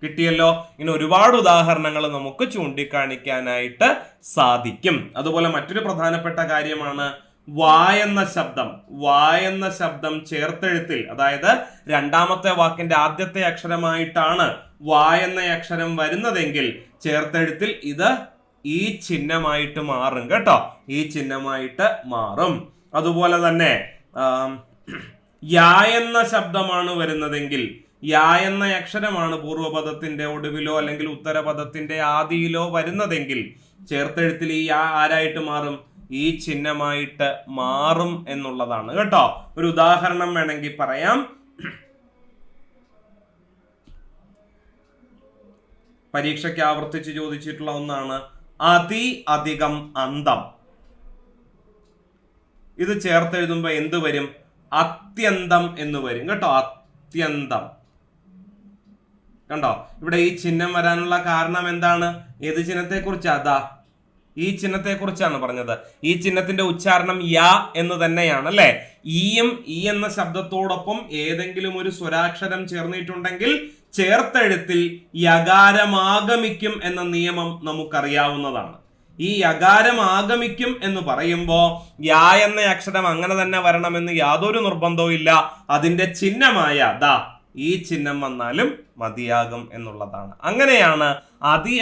കിട്ടിയല്ലോ. ഇനി ഒരുപാട് ഉദാഹരണങ്ങൾ നമുക്ക് ചൂണ്ടിക്കാണിക്കാനായിട്ട് സാധിക്കും. അതുപോലെ മറ്റൊരു പ്രധാനപ്പെട്ട കാര്യമാണ് വായെന്ന ശബ്ദം. വായെന്ന ശബ്ദം ചേർത്തെഴുത്തിൽ, അതായത് രണ്ടാമത്തെ വാക്കിന്റെ ആദ്യത്തെ അക്ഷരമായിട്ടാണ് വായെന്ന അക്ഷരം വരുന്നതെങ്കിൽ ചേർത്തെഴുത്തിൽ ഇത് ഈ ചിഹ്നമായിട്ട് മാറും കേട്ടോ. ഈ ചിഹ്നമായിട്ട് മാറും. അതുപോലെ തന്നെ യാ എന്ന ശബ്ദമാണ് വരുന്നതെങ്കിൽ, യാ എന്ന അക്ഷരമാണ് പൂർവപദത്തിന്റെ ഒടുവിലോ അല്ലെങ്കിൽ ഉത്തരപദത്തിന്റെ ആദിയിലോ വരുന്നതെങ്കിൽ ചേർത്തെഴുത്തിൽ ഈ യാ ആരായിട്ട് മാറും? ഈ ചിഹ്നമായിട്ട് മാറും എന്നുള്ളതാണ് കേട്ടോ. ഒരു ഉദാഹരണം വേണമെങ്കിൽ പറയാം. പരീക്ഷയ്ക്ക് ആവർത്തിച്ച് ചോദിച്ചിട്ടുള്ള ഒന്നാണ് അതി അധികം അന്തം. ഇത് ചേർത്തെഴുതുമ്പോ എന്ത് വരും? അത്യന്തം എന്ന് വരും കേട്ടോ. അത്യന്തം. കണ്ടോ, ഇവിടെ ഈ ചിഹ്നം വരാനുള്ള കാരണം എന്താണ്? ഏത് ചിഹ്നത്തെ കുറിച്ചാ? അതാ ഈ ചിഹ്നത്തെ കുറിച്ചാണ് പറഞ്ഞത്. ഈ ചിഹ്നത്തിന്റെ ഉച്ചാരണം യാ എന്ന് തന്നെയാണ് അല്ലെ. ഈയും ഈ എന്ന ശബ്ദത്തോടൊപ്പം ഏതെങ്കിലും ഒരു സ്വരാക്ഷരം ചേർന്നിട്ടുണ്ടെങ്കിൽ ചേർത്തെഴുത്തിൽ യകാരം ആഗമിക്കും എന്ന നിയമം നമുക്കറിയാവുന്നതാണ്. ഈ യകാരം ആഗമിക്കും എന്ന് പറയുമ്പോൾ യാ എന്ന അക്ഷരം അങ്ങനെ തന്നെ വരണമെന്ന് യാതൊരു നിർബന്ധവും ഇല്ല. അതിന്റെ ചിഹ്നമായ ദാ ഈ ചിഹ്നം വന്നാലും മതിയാകും എന്നുള്ളതാണ്. അങ്ങനെയാണ്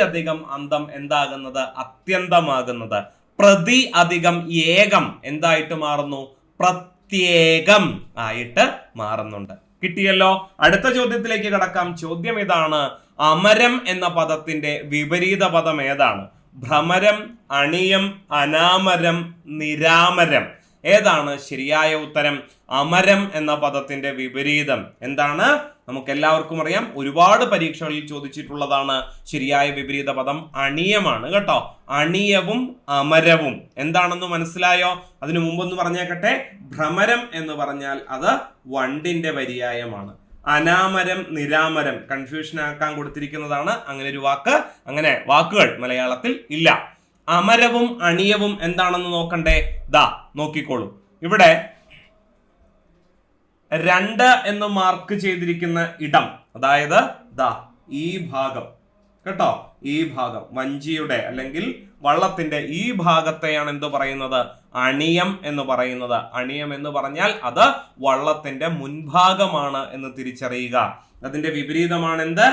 അധികം അന്തം എന്താകുന്നത്? അത്യന്തമാകുന്നത്. പ്രതി അധികം ഏകം എന്തായിട്ട് മാറുന്നു? പ്രത്യേകം ആയിട്ട് മാറുന്നുണ്ട്. കിട്ടിയല്ലോ. അടുത്ത ചോദ്യത്തിലേക്ക് കടക്കാം. ചോദ്യം ഇതാണ്: അമരം എന്ന പദത്തിന്റെ വിപരീത പദം ഏതാണ്? ഭ്രമരം, അണിയം, അനാമരം, നിരാമരം. ഏതാണ് ശരിയായ ഉത്തരം? അമരം എന്ന പദത്തിന്റെ വിപരീതം എന്താണ്? നമുക്ക് എല്ലാവർക്കും അറിയാം, ഒരുപാട് പരീക്ഷകളിൽ ചോദിച്ചിട്ടുള്ളതാണ്. ശരിയായ വിപരീത പദം അണിയമാണ് കേട്ടോ. അണിയവും അമരവും എന്താണെന്ന് മനസ്സിലായോ? അതിനു മുമ്പൊന്ന് പറഞ്ഞേക്കട്ടെ. ഭ്രമരം എന്ന് പറഞ്ഞാൽ അത് വണ്ടിന്റെ പര്യായമാണ്. അനാമരം, നിരാമരം കൺഫ്യൂഷൻ ആക്കാൻ കൊടുത്തിരിക്കുന്നതാണ്. അങ്ങനെ ഒരു വാക്ക്, അങ്ങനെ വാക്കുകൾ മലയാളത്തിൽ ഇല്ല. അമരവും അണിയവും എന്താണെന്ന് നോക്കണ്ടേ? ദാ നോക്കിക്കോളൂ. ഇവിടെ 2 എന്ന് മാർക്ക് ചെയ്തിരിക്കുന്ന ഇടം, അതായത് ദാ ഈ ഭാഗം കേട്ടോ, ഈ ഭാഗം വഞ്ചിയുടെ അല്ലെങ്കിൽ വള്ളത്തിന്റെ ഈ ഭാഗത്തെയാണ് എന്ത് പറയുന്നത്? അണിയം എന്ന് പറയുന്നത്. അണിയം എന്ന് പറഞ്ഞാൽ അത് വള്ളത്തിന്റെ മുൻഭാഗമാണ് എന്ന് തിരിച്ചറിയുക. അതിന്റെ വിപരീതമാണ് എന്ത്?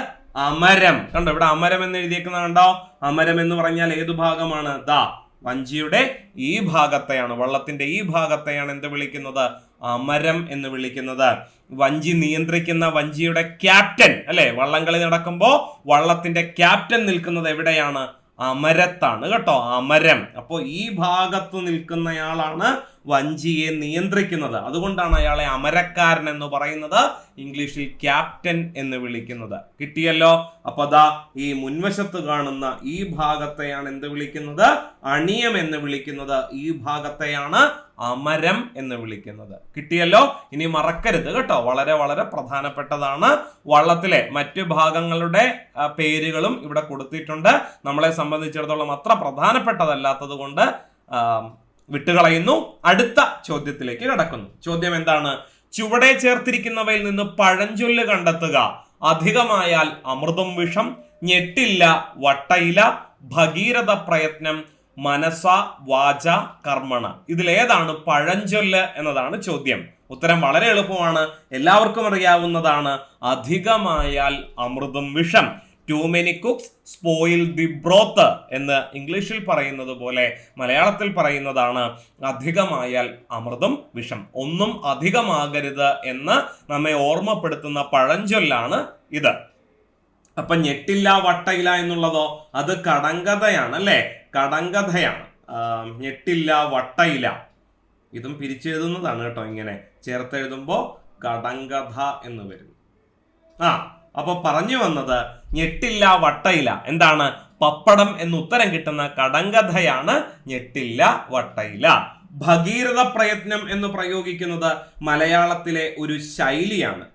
അമരം. കണ്ടോ, ഇവിടെ അമരം എന്ന് എഴുതിയേക്കുന്നത് കണ്ടോ? അമരം എന്ന് പറഞ്ഞാൽ ഏതു ഭാഗമാണ്? ദാ വഞ്ചിയുടെ ഈ ഭാഗത്തെയാണ്, വള്ളത്തിന്റെ ഈ ഭാഗത്തെയാണ് എന്ത് വിളിക്കുന്നത്? അമരം എന്ന് വിളിക്കുന്നത്. വഞ്ചി നിയന്ത്രിക്കുന്ന വഞ്ചിയുടെ ക്യാപ്റ്റൻ അല്ലെ, വള്ളംകളി നടക്കുമ്പോ വള്ളത്തിന്റെ ക്യാപ്റ്റൻ നിൽക്കുന്നത് എവിടെയാണ്? അമരത്താണ് കേട്ടോ. അമരം. അപ്പോൾ ഈ ഭാഗത്ത് നിൽക്കുന്നയാളാണ് വഞ്ചിയെ നിയന്ത്രിക്കുന്നത്. അതുകൊണ്ടാണ് അയാളെ അമരക്കാരൻ എന്ന് പറയുന്നത്, ഇംഗ്ലീഷിൽ ക്യാപ്റ്റൻ എന്ന് വിളിക്കുന്നത്. കിട്ടിയല്ലോ. അപ്പൊ ദാ ഈ മുൻവശത്ത് കാണുന്ന ഈ ഭാഗത്തെയാണ് എന്ത് വിളിക്കുന്നത്? അണിയം എന്ന് വിളിക്കുന്നത്. ഈ ഭാഗത്തെയാണ് അമരം എന്ന് വിളിക്കുന്നത്. കിട്ടിയല്ലോ. ഇനി മറക്കരുത് കേട്ടോ, വളരെ വളരെ പ്രധാനപ്പെട്ടതാണ്. വള്ളത്തിലെ മറ്റു ഭാഗങ്ങളുടെ പേരുകളും ഇവിടെ കൊടുത്തിട്ടുണ്ട്. നമ്മളെ സംബന്ധിച്ചിടത്തോളം അത്ര പ്രധാനപ്പെട്ടതല്ലാത്തത് കൊണ്ട് വിട്ടുകളയുന്നു. അടുത്ത ചോദ്യത്തിലേക്ക് കടക്കുന്നു. ചോദ്യം എന്താണ്? ചുവടെ ചേർത്തിരിക്കുന്നവയിൽ നിന്ന് പഴഞ്ചൊല്ല് കണ്ടെത്തുക. അധികമായാൽ അമൃതം വിഷം, ഞെട്ടില്ല വട്ടയില, ഭഗീരഥ പ്രയത്നം, മനസ വാച കർമ്മണ. ഇതിലേതാണ് പഴഞ്ചൊല്ല് എന്നതാണ് ചോദ്യം. ഉത്തരം വളരെ എളുപ്പമാണ്, എല്ലാവർക്കും അറിയാവുന്നതാണ്. അധികമായാൽ അമൃതം വിഷം. Too many cooks spoil the broth എന്ന് ഇംഗ്ലീഷിൽ പറയുന്നത് പോലെ മലയാളത്തിൽ പറയുന്നതാണ് അധികമായാൽ അമൃതം വിഷം. ഒന്നും അധികമാകരുത് എന്ന് നമ്മെ ഓർമ്മപ്പെടുത്തുന്ന പഴഞ്ചൊല്ലാണ് ഇത്. അപ്പൊ ഞെട്ടില്ല വട്ടയില എന്നുള്ളതോ അത് കടങ്കഥയാണ് അല്ലെ, കടങ്കഥയാണ്. ഞെട്ടില്ല വട്ടയില ഇതും പിരിച്ചെഴുതുന്നതാണ് കേട്ടോ, ഇങ്ങനെ ചേർത്തെഴുതുമ്പോ കടങ്കഥ എന്ന് വരും. അപ്പൊ പറഞ്ഞു വന്നത് ഞെട്ടില്ല വട്ടയില എന്താണ്? പപ്പടം എന്ന് ഉത്തരം കിട്ടുന്ന കടങ്കഥയാണ് ഞെട്ടില്ല വട്ടയില. ഭഗീരഥ പ്രയത്നം എന്ന് പ്രയോഗിക്കുന്നത് മലയാളത്തിലെ ഒരു ശൈലിയാണ്.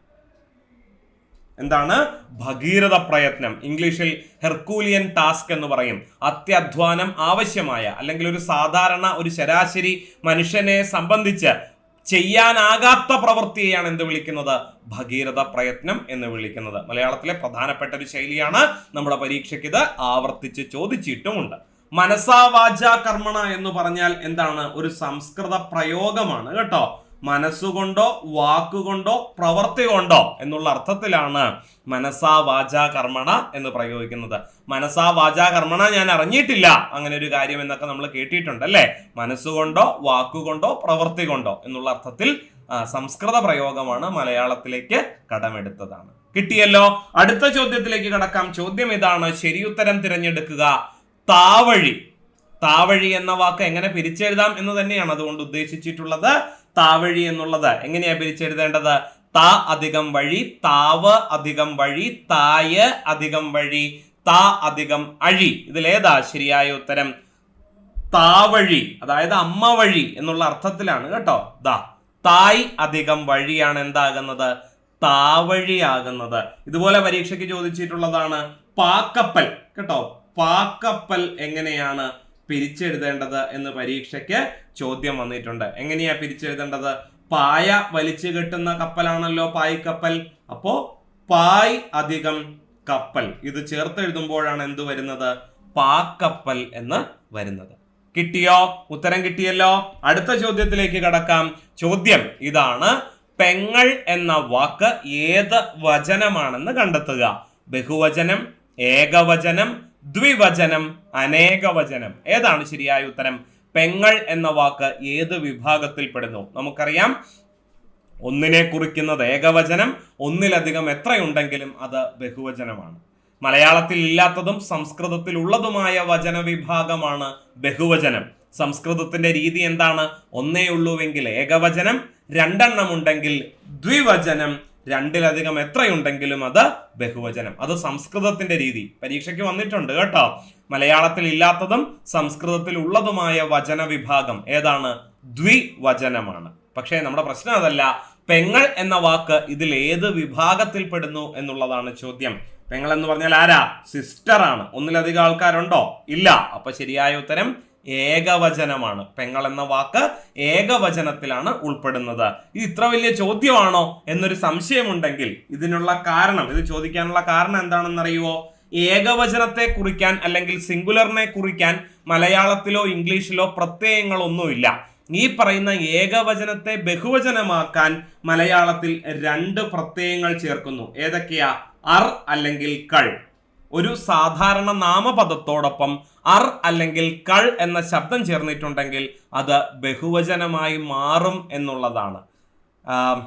എന്താണ് ഭഗീരഥ പ്രയത്നം? ഇംഗ്ലീഷിൽ ഹെർക്കൂലിയൻ ടാസ്ക് എന്ന് പറയും. അത്യധ്വാനം ആവശ്യമായ അല്ലെങ്കിൽ ഒരു സാധാരണ ഒരു ശരാശരി മനുഷ്യനെ സംബന്ധിച്ച് ചെയ്യാനാകാത്ത പ്രവൃത്തിയെയാണ് എന്ത് വിളിക്കുന്നത്? ഭഗീരഥ പ്രയത്നം എന്ന് വിളിക്കുന്നത്. മലയാളത്തിലെ പ്രധാനപ്പെട്ട ഒരു ശൈലിയാണ്. നമ്മുടെ പരീക്ഷയ്ക്ക് ഇത് ആവർത്തിച്ച് ചോദിച്ചിട്ടുമുണ്ട്. മനസാ വാച കർമ്മണ എന്ന് പറഞ്ഞാൽ എന്താണ്? ഒരു സംസ്കൃത പ്രയോഗമാണ് കേട്ടോ. മനസ്സുകൊണ്ടോ വാക്കുകൊണ്ടോ പ്രവൃത്തി കൊണ്ടോ എന്നുള്ള അർത്ഥത്തിലാണ് മനസാ വാച കർമ്മണ എന്ന് പ്രയോഗിക്കുന്നത്. മനസാ വാച കർമ്മണ ഞാൻ അറിഞ്ഞിട്ടില്ല അങ്ങനെ ഒരു കാര്യം എന്നൊക്കെ നമ്മൾ കേട്ടിട്ടുണ്ട് അല്ലെ. മനസ്സുകൊണ്ടോ വാക്കുകൊണ്ടോ പ്രവൃത്തി കൊണ്ടോ എന്നുള്ള അർത്ഥത്തിൽ സംസ്കൃത പ്രയോഗമാണ്, മലയാളത്തിലേക്ക് കടമെടുത്തതാണ്. കിട്ടിയല്ലോ. അടുത്ത ചോദ്യത്തിലേക്ക് കടക്കാം. ചോദ്യം ഇതാണ്, ശരിയുത്തരം തിരഞ്ഞെടുക്കുക. താവഴി. താവഴി എന്ന വാക്ക് എങ്ങനെ പിരിച്ചെഴുതാം എന്ന് തന്നെയാണ് അതുകൊണ്ട് ഉദ്ദേശിച്ചിട്ടുള്ളത്. താവഴി എന്നുള്ളത് എങ്ങനെയാ പിരിച്ചെഴുതേണ്ടത്? താ അധികം വഴി, താവ് അധികം വഴി, തായ് അധികം വഴി, താ അധികം അഴി. ഇതിലേതാ ശരിയായ ഉത്തരം? താവഴി, അതായത് അമ്മ വഴി എന്നുള്ള അർത്ഥത്തിലാണ് കേട്ടോ. തായ് അധികം വഴിയാണ് എന്താകുന്നത്? താവഴിയാകുന്നത്. ഇതുപോലെ പരീക്ഷയ്ക്ക് ചോദിച്ചിട്ടുള്ളതാണ് പാക്കപ്പൽ കേട്ടോ. പാക്കപ്പൽ എങ്ങനെയാണ് പിരിച്ചെഴുതേണ്ടത് എന്ന് പരീക്ഷയ്ക്ക് ചോദ്യം വന്നിട്ടുണ്ട്. എങ്ങനെയാ പിരിച്ചെഴുതേണ്ടത്? പായ വലിച്ചു കെട്ടുന്ന കപ്പലാണല്ലോ പായ്ക്കപ്പൽ. അപ്പോ പായ് അധികം കപ്പൽ ഇത് ചേർത്തെഴുതുമ്പോഴാണ് എന്ത് വരുന്നത്? പാക്കപ്പൽ എന്ന് വരുന്നത്. കിട്ടിയോ? ഉത്തരം കിട്ടിയല്ലോ. അടുത്ത ചോദ്യത്തിലേക്ക് കടക്കാം. ചോദ്യം ഇതാണ്, പെങ്ങൾ എന്ന വാക്ക് ഏത് വചനമാണെന്ന് കണ്ടെത്തുക. ബഹുവചനം, ഏകവചനം, ദ്വിവചനം, അനേകവചനം. ഏതാണ് ശരിയായ ഉത്തരം? പെങ്ങൾ എന്ന വാക്ക് ഏത് വിഭാഗത്തിൽ പെടുന്നു? നമുക്കറിയാം, ഒന്നിനെ കുറിക്കുന്നത് ഏകവചനം, ഒന്നിലധികം എത്രയുണ്ടെങ്കിലും അത് ബഹുവചനമാണ്. മലയാളത്തിൽ ഇല്ലാത്തതും സംസ്കൃതത്തിൽ ഉള്ളതുമായ വചന വിഭാഗമാണ് ബഹുവചനം. സംസ്കൃതത്തിന്റെ രീതി എന്താണ്? ഒന്നേ ഉള്ളൂവെങ്കിൽ ഏകവചനം, രണ്ടെണ്ണം ഉണ്ടെങ്കിൽ ദ്വിവചനം, രണ്ടിലധികം എത്രയുണ്ടെങ്കിലും അത് ബഹുവചനം. അത് സംസ്കൃതത്തിന്റെ രീതി. പരീക്ഷയ്ക്ക് വന്നിട്ടുണ്ട് കേട്ടോ. മലയാളത്തിൽ ഇല്ലാത്തതും സംസ്കൃതത്തിൽ ഉള്ളതുമായ വചന വിഭാഗം ഏതാണ്? ദ്വിവചനമാണ്. പക്ഷേ നമ്മുടെ പ്രശ്നം അതല്ല. പെങ്ങൾ എന്ന വാക്ക് ഇതിൽ ഏത് വിഭാഗത്തിൽ പെടുന്നു എന്നുള്ളതാണ് ചോദ്യം. പെങ്ങൾ എന്ന് പറഞ്ഞാൽ ആരാ? സിസ്റ്റർ ആണ്. ഒന്നിലധികം ആൾക്കാരുണ്ടോ? ഇല്ല. അപ്പൊ ശരിയായ ഉത്തരം ഏകവചനമാണ്. പെങ്ങൾ എന്ന വാക്ക് ഏകവചനത്തിലാണ് ഉൾപ്പെടുന്നത്. ഇത് ഇത്ര വലിയ ചോദ്യമാണോ എന്നൊരു സംശയമുണ്ടെങ്കിൽ ഇതിനുള്ള കാരണം, ഇത് ചോദിക്കാനുള്ള കാരണം എന്താണെന്നറിയുവോ? ഏകവചനത്തെ കുറിക്കാൻ അല്ലെങ്കിൽ സിംഗുലറിനെ കുറിക്കാൻ മലയാളത്തിലോ ഇംഗ്ലീഷിലോ പ്രത്യയങ്ങളൊന്നുമില്ല. ഈ പറയുന്ന ഏകവചനത്തെ ബഹുവചനമാക്കാൻ മലയാളത്തിൽ രണ്ട് പ്രത്യയങ്ങൾ ചേർക്കുന്നു. ഏതൊക്കെയാ? അർ അല്ലെങ്കിൽ കൾ. ഒരു സാധാരണ നാമപദത്തോടൊപ്പം അർ അല്ലെങ്കിൽ കൾ എന്ന ശബ്ദം ചേർന്നിട്ടുണ്ടെങ്കിൽ അത് ബഹുവചനമായി മാറും എന്നുള്ളതാണ്.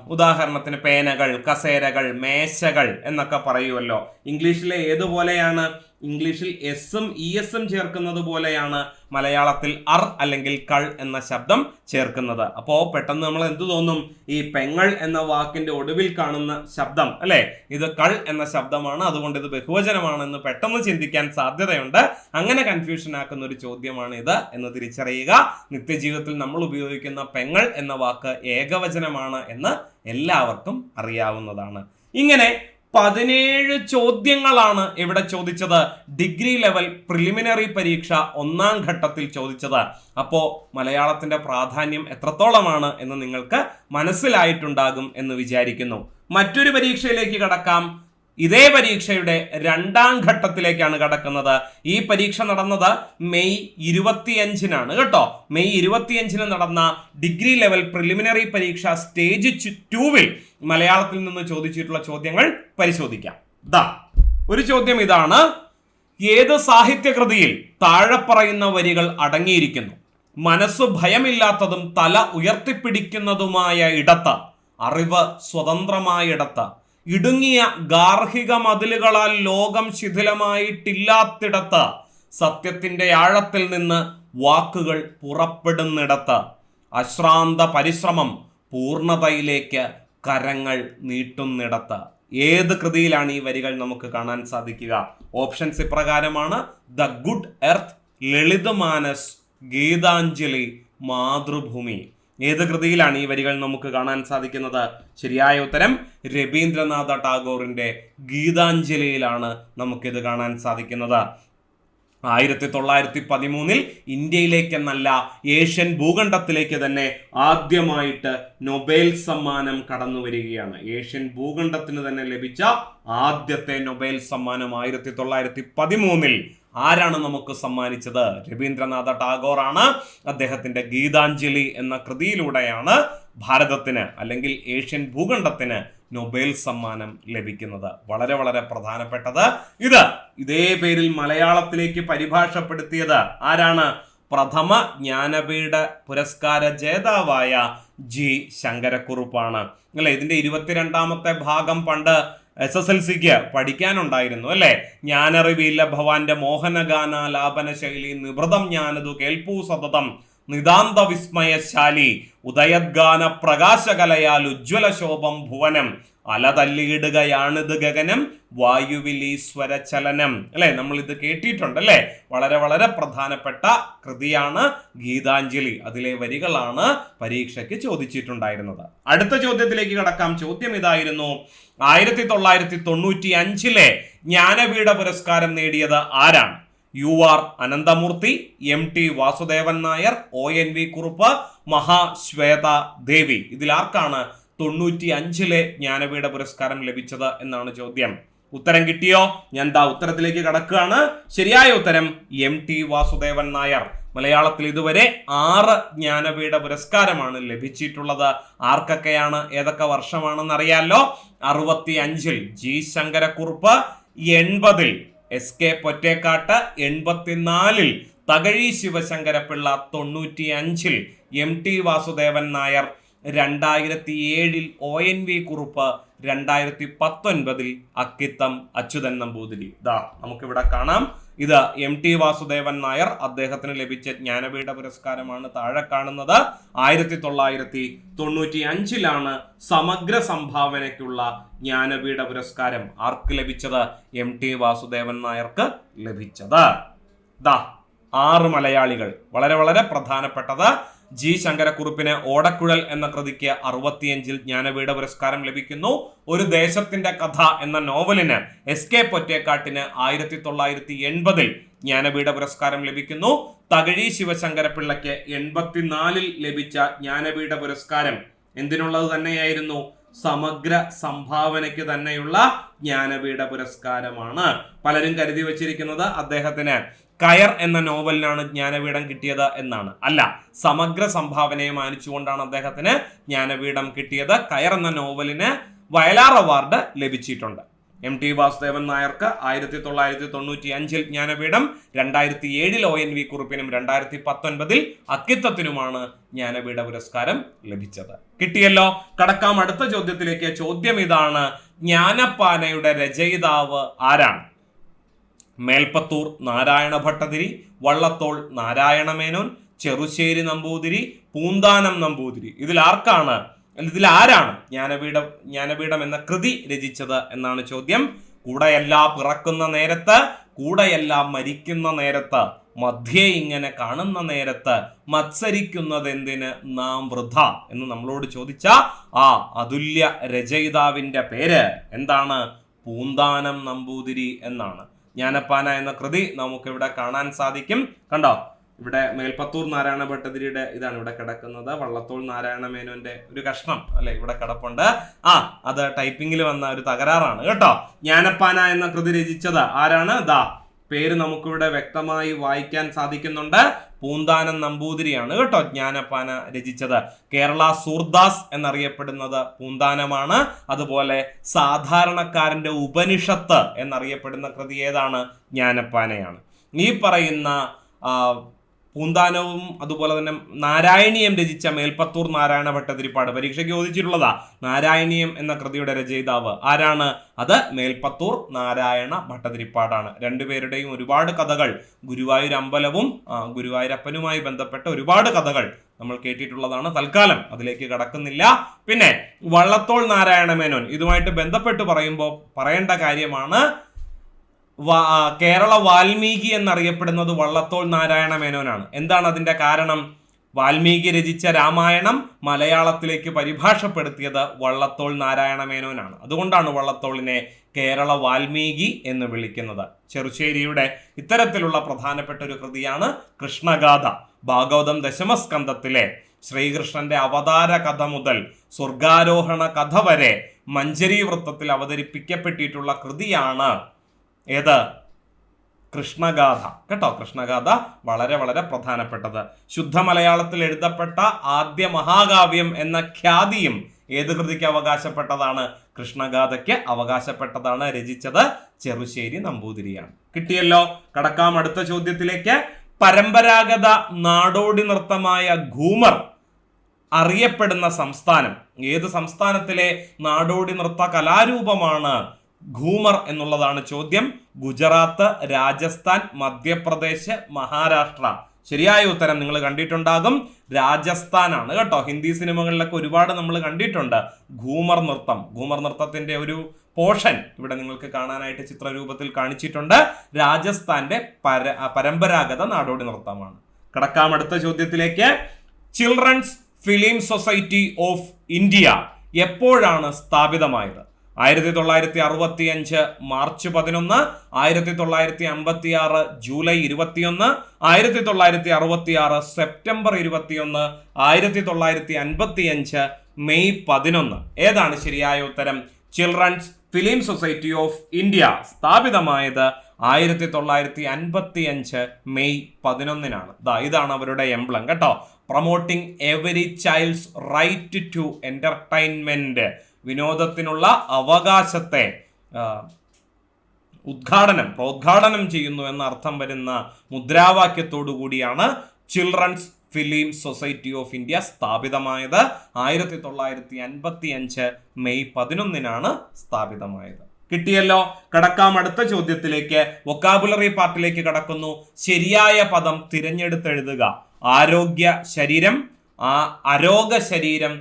ഉദാഹരണത്തിന് പേനകൾ, കസേരകൾ, മേശകൾ എന്നൊക്കെ പറയുമല്ലോ. ഇംഗ്ലീഷിലെ ഏതുപോലെയാണ്? ഇംഗ്ലീഷിൽ എസും ഇഎസും ചേർക്കുന്നത് പോലെയാണ് മലയാളത്തിൽ അർ അല്ലെങ്കിൽ കൾ എന്ന ശബ്ദം ചേർക്കുന്നത്. അപ്പോൾ പെട്ടെന്ന് നമ്മൾ എന്ത് തോന്നും, ഈ പെങ്ങൾ എന്ന വാക്കിന്റെ ഒടുവിൽ കാണുന്ന ശബ്ദം അല്ലെ, ഇത് കൾ എന്ന ശബ്ദമാണ്, അതുകൊണ്ട് ഇത് ബഹുവചനമാണെന്ന് പെട്ടെന്ന് ചിന്തിക്കാൻ സാധ്യതയുണ്ട്. അങ്ങനെ കൺഫ്യൂഷൻ ആക്കുന്ന ഒരു ചോദ്യമാണ് ഇത് എന്ന് തിരിച്ചറിയുക. നിത്യജീവിതത്തിൽ നമ്മൾ ഉപയോഗിക്കുന്ന പെങ്ങൾ എന്ന വാക്ക് ഏകവചനമാണ് എന്ന് എല്ലാവർക്കും അറിയാവുന്നതാണ്. ഇങ്ങനെ 17 ചോദ്യങ്ങളാണ് ഇവിടെ ചോദിച്ചത്. ഡിഗ്രി ലെവൽ പ്രിലിമിനറി പരീക്ഷ 1ാം ഘട്ടത്തിൽ ചോദിച്ചത്. അപ്പോൾ മലയാളത്തിന്റെ പ്രാധാന്യം എത്രത്തോളമാണ് എന്ന് നിങ്ങൾക്ക് മനസ്സിലായിട്ടുണ്ടാകും എന്ന് വിചാരിക്കുന്നു. മറ്റൊരു പരീക്ഷയിലേക്ക് കടക്കാം. ഇതേ പരീക്ഷയുടെ 2ാം ഘട്ടത്തിലേക്കാണ് കടക്കുന്നത്. ഈ പരീക്ഷ നടന്നത് മെയ് 25-നാണ് കേട്ടോ. മെയ് 25-ന് നടന്ന ഡിഗ്രി ലെവൽ പ്രിലിമിനറി പരീക്ഷ സ്റ്റേജ് 2-വിൽ മലയാളത്തിൽ നിന്ന് ചോദിച്ചിട്ടുള്ള ചോദ്യങ്ങൾ പരിശോധിക്കാം. ഒരു ചോദ്യം ഇതാണ്: ഏത് സാഹിത്യകൃതിയിൽ താഴെ പറയുന്ന വരികൾ അടങ്ങിയിരിക്കുന്നു? മനസ്സു ഭയമില്ലാത്തതും തല ഉയർത്തിപ്പിടിക്കുന്നതുമായ ഇടത്ത്, അറിവ് സ്വതന്ത്രമായിടത്ത്, ഇടുങ്ങിയ ഗാർഹിക മതിലുകളാൽ ലോകം ശിഥിലമായിട്ടില്ലാത്തിടത്ത്, സത്യത്തിന്റെ ആഴത്തിൽ നിന്ന് വാക്കുകൾ പുറപ്പെടുന്നിടത്ത്, അശ്രാന്ത പരിശ്രമം പൂർണ്ണതയിലേക്ക് കരങ്ങൾ നീട്ടുന്നിടത്ത്. ഏത് കൃതിയിലാണ് ഈ വരികൾ നമുക്ക് കാണാൻ സാധിക്കുക? ഓപ്ഷൻസ് ഇപ്രകാരമാണ്: the good earth, Lalit Manas, Gitanjali, Mathrubhumi. ഏത് കൃതിയിലാണ് ഈ വരികൾ നമുക്ക് കാണാൻ സാധിക്കുന്നത്? ശരിയായ ഉത്തരം രവീന്ദ്രനാഥ ടാഗോറിന്റെ ഗീതാഞ്ജലിയിലാണ് നമുക്കിത് കാണാൻ സാധിക്കുന്നത്. 1913 ഇന്ത്യയിലേക്കെന്നല്ല, ഏഷ്യൻ ഭൂഖണ്ഡത്തിലേക്ക് തന്നെ ആദ്യമായിട്ട് നൊബേൽ സമ്മാനം കടന്നു വരികയാണ്. ഏഷ്യൻ ഭൂഖണ്ഡത്തിന് തന്നെ ലഭിച്ച ആദ്യത്തെ നൊബേൽ സമ്മാനം 1913 ആരാണ് നമുക്ക് സമ്മാനിച്ചത്? രവീന്ദ്രനാഥ ടാഗോർ ആണ്. അദ്ദേഹത്തിന്റെ ഗീതാഞ്ജലി എന്ന കൃതിയിലൂടെയാണ് ഭാരതത്തിന് അല്ലെങ്കിൽ ഏഷ്യൻ ഭൂഖണ്ഡത്തിന് നൊബേൽ സമ്മാനം ലഭിക്കുന്നത്. വളരെ വളരെ പ്രധാനപ്പെട്ടത്. ഇതേ പേരിൽ മലയാളത്തിലേക്ക് പരിഭാഷപ്പെടുത്തിയത് ആരാണ്? പ്രഥമ ജ്ഞാനപീഠ പുരസ്കാര ജേതാവായ ജി ശങ്കരക്കുറുപ്പാണ് അല്ലെ. ഇതിന്റെ 22ാമത്തെ ഭാഗം പണ്ട് SSLCക്ക് പഠിക്കാനുണ്ടായിരുന്നു അല്ലെ. ജ്ഞാനറിവില്ല ഭവാന്റെ മോഹനഗാനാലാപന ശൈലി, നിവൃതം ജ്ഞാനതു കേൾപ്പൂ സതതം, നിതാന്ത വിസ്മയശാലി, ഉദയദ്ഗാന പ്രകാശകലയാൽ ഉജ്ജ്വല ശോഭം ഭുവനം, അലതല്ലിയിടുകയാണിത് ഗഗനം, വായുവിലീശ്വര ചലനം അല്ലെ. നമ്മൾ ഇത് കേട്ടിട്ടുണ്ട് അല്ലെ. വളരെ വളരെ പ്രധാനപ്പെട്ട കൃതിയാണ് ഗീതാഞ്ജലി. അതിലെ വരികളാണ് പരീക്ഷയ്ക്ക് ചോദിച്ചിട്ടുണ്ടായിരുന്നത്. അടുത്ത ചോദ്യത്തിലേക്ക് കടക്കാം. ചോദ്യം ഇതായിരുന്നു: 1995 ജ്ഞാനപീഠ പുരസ്കാരം നേടിയത് ആരാണ്? UR Ananthamurthy, MT Vasudevan Nair, ONV Kurup, Mahasweta ദേവി. ഇതിലാർക്കാണ് 95 ജ്ഞാനപീഠ പുരസ്കാരം ലഭിച്ചത് എന്നാണ് ചോദ്യം. ഉത്തരം കിട്ടിയോ? ഞാൻ ഉത്തരത്തിലേക്ക് കടക്കുകയാണ്. ശരിയായ ഉത്തരം MT വാസുദേവൻ നായർ. മലയാളത്തിൽ ഇതുവരെ 6 ജ്ഞാനപീഠ പുരസ്കാരമാണ് ലഭിച്ചിട്ടുള്ളത്. ആർക്കൊക്കെയാണ്, ഏതൊക്കെ വർഷമാണെന്ന് അറിയാലോ. 65 G Sankara Kurup, 80 SK Pottekkatt, 84 Thakazhi Sivasankara Pillai, 95 MT Vasudevan Nair, 2007 ONV Kurup, 2019 Akkitham Achuthan Namboothiri. നമുക്കിവിടെ കാണാം. ഇത് MT വാസുദേവൻ നായർ, അദ്ദേഹത്തിന് ലഭിച്ച ജ്ഞാനപീഠ പുരസ്കാരമാണ് താഴെ കാണുന്നത്. 1995 സമഗ്ര സംഭാവനയ്ക്കുള്ള ജ്ഞാനപീഠ പുരസ്കാരം ആർക്ക് ലഭിച്ചത്? MT വാസുദേവൻ നായർക്ക് ലഭിച്ചത്. 6 മലയാളികൾ. വളരെ വളരെ പ്രധാനപ്പെട്ടത്. ജി ശങ്കരക്കുറുപ്പിന് ഓടക്കുഴൽ എന്ന കൃതിക്ക് 65 ജ്ഞാനപീഠ പുരസ്കാരം ലഭിക്കുന്നു. ഒരു ദേശത്തിന്റെ കഥ എന്ന നോവലിന് SK പൊറ്റേക്കാട്ടിന് 1980 ജ്ഞാനപീഠ പുരസ്കാരം ലഭിക്കുന്നു. തകഴി ശിവശങ്കരപിള്ളയ്ക്ക് 84 ലഭിച്ച ജ്ഞാനപീഠ പുരസ്കാരം എന്തിനുള്ളത് തന്നെയായിരുന്നു? സമഗ്ര സംഭാവനയ്ക്ക് തന്നെയുള്ള ജ്ഞാനപീഠ പുരസ്കാരമാണ്. പലരും കരുതി വച്ചിരിക്കുന്നത് അദ്ദേഹത്തിന് കയർ എന്ന നോവലിനാണ് ജ്ഞാനപീഠം കിട്ടിയത് എന്നാണ്. അല്ല, സമഗ്ര സംഭാവനയെ മാനിച്ചുകൊണ്ടാണ് അദ്ദേഹത്തിന് ജ്ഞാനപീഠം കിട്ടിയത്. കയർ എന്ന നോവലിന് വയലാർ അവാർഡ് ലഭിച്ചിട്ടുണ്ട്. MT വാസുദേവൻ നായർക്ക് 1995 ജ്ഞാനപീഠം, 2007 ONV കുറുപ്പിനും 2019 അക്കിത്തത്തിനുമാണ് ജ്ഞാനപീഠ പുരസ്കാരം ലഭിച്ചത്. കിട്ടിയല്ലോ. കടക്കാം അടുത്ത ചോദ്യത്തിലേക്ക്. ചോദ്യം ഇതാണ്: ജ്ഞാനപ്പാനയുടെ രചയിതാവ് ആരാണ്? മേൽപ്പത്തൂർ നാരായണ ഭട്ടതിരി, വള്ളത്തോൾ നാരായണ മേനോൻ, ചെറുശ്ശേരി നമ്പൂതിരി, പൂന്താനം നമ്പൂതിരി. ഇതിലാരാണ് ജ്ഞാനപീഠം എന്ന കൃതി രചിച്ചത് എന്നാണ് ചോദ്യം. കൂടെയെല്ലാം പിറക്കുന്ന നേരത്ത്, കൂടെയെല്ലാം മരിക്കുന്ന നേരത്ത്, മധ്യേ ഇങ്ങനെ കാണുന്ന നേരത്ത്, മത്സരിക്കുന്നതെന്തിന് നാം വൃഥ എന്ന് നമ്മളോട് ചോദിച്ച ആ അതുല്യ രചയിതാവിന്റെ പേര് എന്താണ്? പൂന്താനം നമ്പൂതിരി എന്നാണ്. ജ്ഞാനപ്പാന എന്ന കൃതി നമുക്കിവിടെ കാണാൻ സാധിക്കും. കണ്ടോ, ഇവിടെ മേൽപ്പത്തൂർ നാരായണ ഭട്ടതിരിയുടെ ഇതാണ് ഇവിടെ കിടക്കുന്നത്. വള്ളത്തോൾ നാരായണ മേനോന്റെ ഒരു കഷ്ണം അല്ലെ ഇവിടെ കിടപ്പുണ്ട്. അത് ടൈപ്പിംഗിൽ വന്ന ഒരു തകരാറാണ് കേട്ടോ. ജ്ഞാനപ്പാന എന്ന കൃതി രചിച്ചത് ആരാണ്? പേര് നമുക്കിവിടെ വ്യക്തമായി വായിക്കാൻ സാധിക്കുന്നുണ്ട്. പൂന്താനം നമ്പൂതിരിയാണ് കേട്ടോ ജ്ഞാനപ്പാന രചിച്ചത്. കേരള സൂർദാസ് എന്നറിയപ്പെടുന്നത് പൂന്താനമാണ്. അതുപോലെ സാധാരണക്കാരന്റെ ഉപനിഷത്ത് എന്നറിയപ്പെടുന്ന കൃതി ഏതാണ്? ജ്ഞാനപ്പാനയാണ്. ഈ പറയുന്ന പൂന്താനവും അതുപോലെ തന്നെ നാരായണീയം രചിച്ച മേൽപ്പത്തൂർ നാരായണ ഭട്ടതിരിപ്പാട് പരീക്ഷയ്ക്ക് ചോദിച്ചിട്ടുള്ളതാ. നാരായണീയം എന്ന കൃതിയുടെ രചയിതാവ് ആരാണ്? അത് മേൽപ്പത്തൂർ നാരായണ ഭട്ടതിരിപ്പാടാണ്. രണ്ടുപേരുടെയും ഒരുപാട് കഥകൾ, ഗുരുവായൂർ അമ്പലവും ഗുരുവായൂരപ്പനുമായി ബന്ധപ്പെട്ട ഒരുപാട് കഥകൾ നമ്മൾ കേട്ടിട്ടുള്ളതാണ്. തൽക്കാലം അതിലേക്ക് കടക്കുന്നില്ല. പിന്നെ വള്ളത്തോൾ നാരായണ മേനോൻ, ഇതുമായിട്ട് ബന്ധപ്പെട്ട് പറയുമ്പോൾ പറയേണ്ട കാര്യമാണ്, കേരള വാൽമീകി എന്നറിയപ്പെടുന്നത് വള്ളത്തോൾ നാരായണ മേനോനാണ്. എന്താണ് അതിന്റെ കാരണം? വാൽമീകി രചിച്ച രാമായണം മലയാളത്തിലേക്ക് പരിഭാഷപ്പെടുത്തിയത് വള്ളത്തോൾ നാരായണ മേനോനാണ്. അതുകൊണ്ടാണ് വള്ളത്തോളിനെ കേരള വാൽമീകി എന്ന് വിളിക്കുന്നത്. ചെറുശ്ശേരിയുടെ ഇത്തരത്തിലുള്ള പ്രധാനപ്പെട്ട ഒരു കൃതിയാണ് കൃഷ്ണഗാഥ. ഭാഗവതം ദശമസ്കന്ധത്തിലെ ശ്രീകൃഷ്ണന്റെ അവതാര കഥ മുതൽ സ്വർഗാരോഹണ കഥ വരെ മഞ്ജരി വൃത്തത്തിൽ അവതരിപ്പിക്കപ്പെട്ടിട്ടുള്ള കൃതിയാണ് ഏത്? കൃഷ്ണഗാഥ കേട്ടോ. കൃഷ്ണഗാഥ വളരെ വളരെ പ്രധാനപ്പെട്ടത്. ശുദ്ധ മലയാളത്തിൽ എഴുതപ്പെട്ട ആദ്യ മഹാകാവ്യം എന്ന ഖ്യാതിയും ഏത് കൃതിക്ക് അവകാശപ്പെട്ടതാണ്? കൃഷ്ണഗാഥയ്ക്ക് അവകാശപ്പെട്ടതാണ്. രചിച്ചത് ചെറുശ്ശേരി നമ്പൂതിരിയാണ്. കിട്ടിയല്ലോ. കടക്കാം അടുത്ത ചോദ്യത്തിലേക്ക്. പരമ്പരാഗത നാടോടി നൃത്തമായ ഘൂമർ അറിയപ്പെടുന്ന സംസ്ഥാനം ഏത്? സംസ്ഥാനത്തിലെ നാടോടി നൃത്ത കലാരൂപമാണ് ഘൂമർ എന്നുള്ളതാണ് ചോദ്യം. ഗുജറാത്ത്, രാജസ്ഥാൻ, മധ്യപ്രദേശ്, മഹാരാഷ്ട്ര. ശരിയായ ഉത്തരം നിങ്ങൾ കണ്ടിട്ടുണ്ടാകും, രാജസ്ഥാനാണ് കേട്ടോ. ഹിന്ദി സിനിമകളിലൊക്കെ ഒരുപാട് നമ്മൾ കണ്ടിട്ടുണ്ട് ഘൂമർ നൃത്തം. ഘൂമർ നൃത്തത്തിന്റെ ഒരു പോർഷൻ ഇവിടെ നിങ്ങൾക്ക് കാണാനായിട്ട് ചിത്രരൂപത്തിൽ കാണിച്ചിട്ടുണ്ട്. രാജസ്ഥാന്റെ പരമ്പരാഗത നാടോടി നൃത്തമാണ്. കടക്കാം അടുത്ത ചോദ്യത്തിലേക്ക്. Children's film society of India എപ്പോഴാണ് സ്ഥാപിതമായത്? 1965 മാർച്ച് 11, 1956 ജൂലൈ 21, 1966 സെപ്റ്റംബർ 21, 1955 മെയ് 11. ഏതാണ് ശരിയായ ഉത്തരം? Children's film society of India സ്ഥാപിതമായത് 1955 മെയ് 11. ഇതാണ് അവരുടെ എംബ്ലം കേട്ടോ. Promoting every child's right to entertainment, വിനോദത്തിനുള്ള അവകാശത്തെ പ്രോദ്ഘാടനം ചെയ്യുന്നു എന്ന അർത്ഥം വരുന്ന മുദ്രാവാക്യത്തോടു കൂടിയാണ് children's film society of India സ്ഥാപിതമായത്. 1955 മെയ് 11 സ്ഥാപിതമായത്. കിട്ടിയല്ലോ. കടക്കാം അടുത്ത ചോദ്യത്തിലേക്ക്. വൊക്കാബുലറി പാർട്ടിലേക്ക് കടക്കുന്നു. ശരിയായ പദം തിരഞ്ഞെടുത്തെഴുതുക. ആരോഗ്യ ശരീരം, അരോഗ ശരീരം,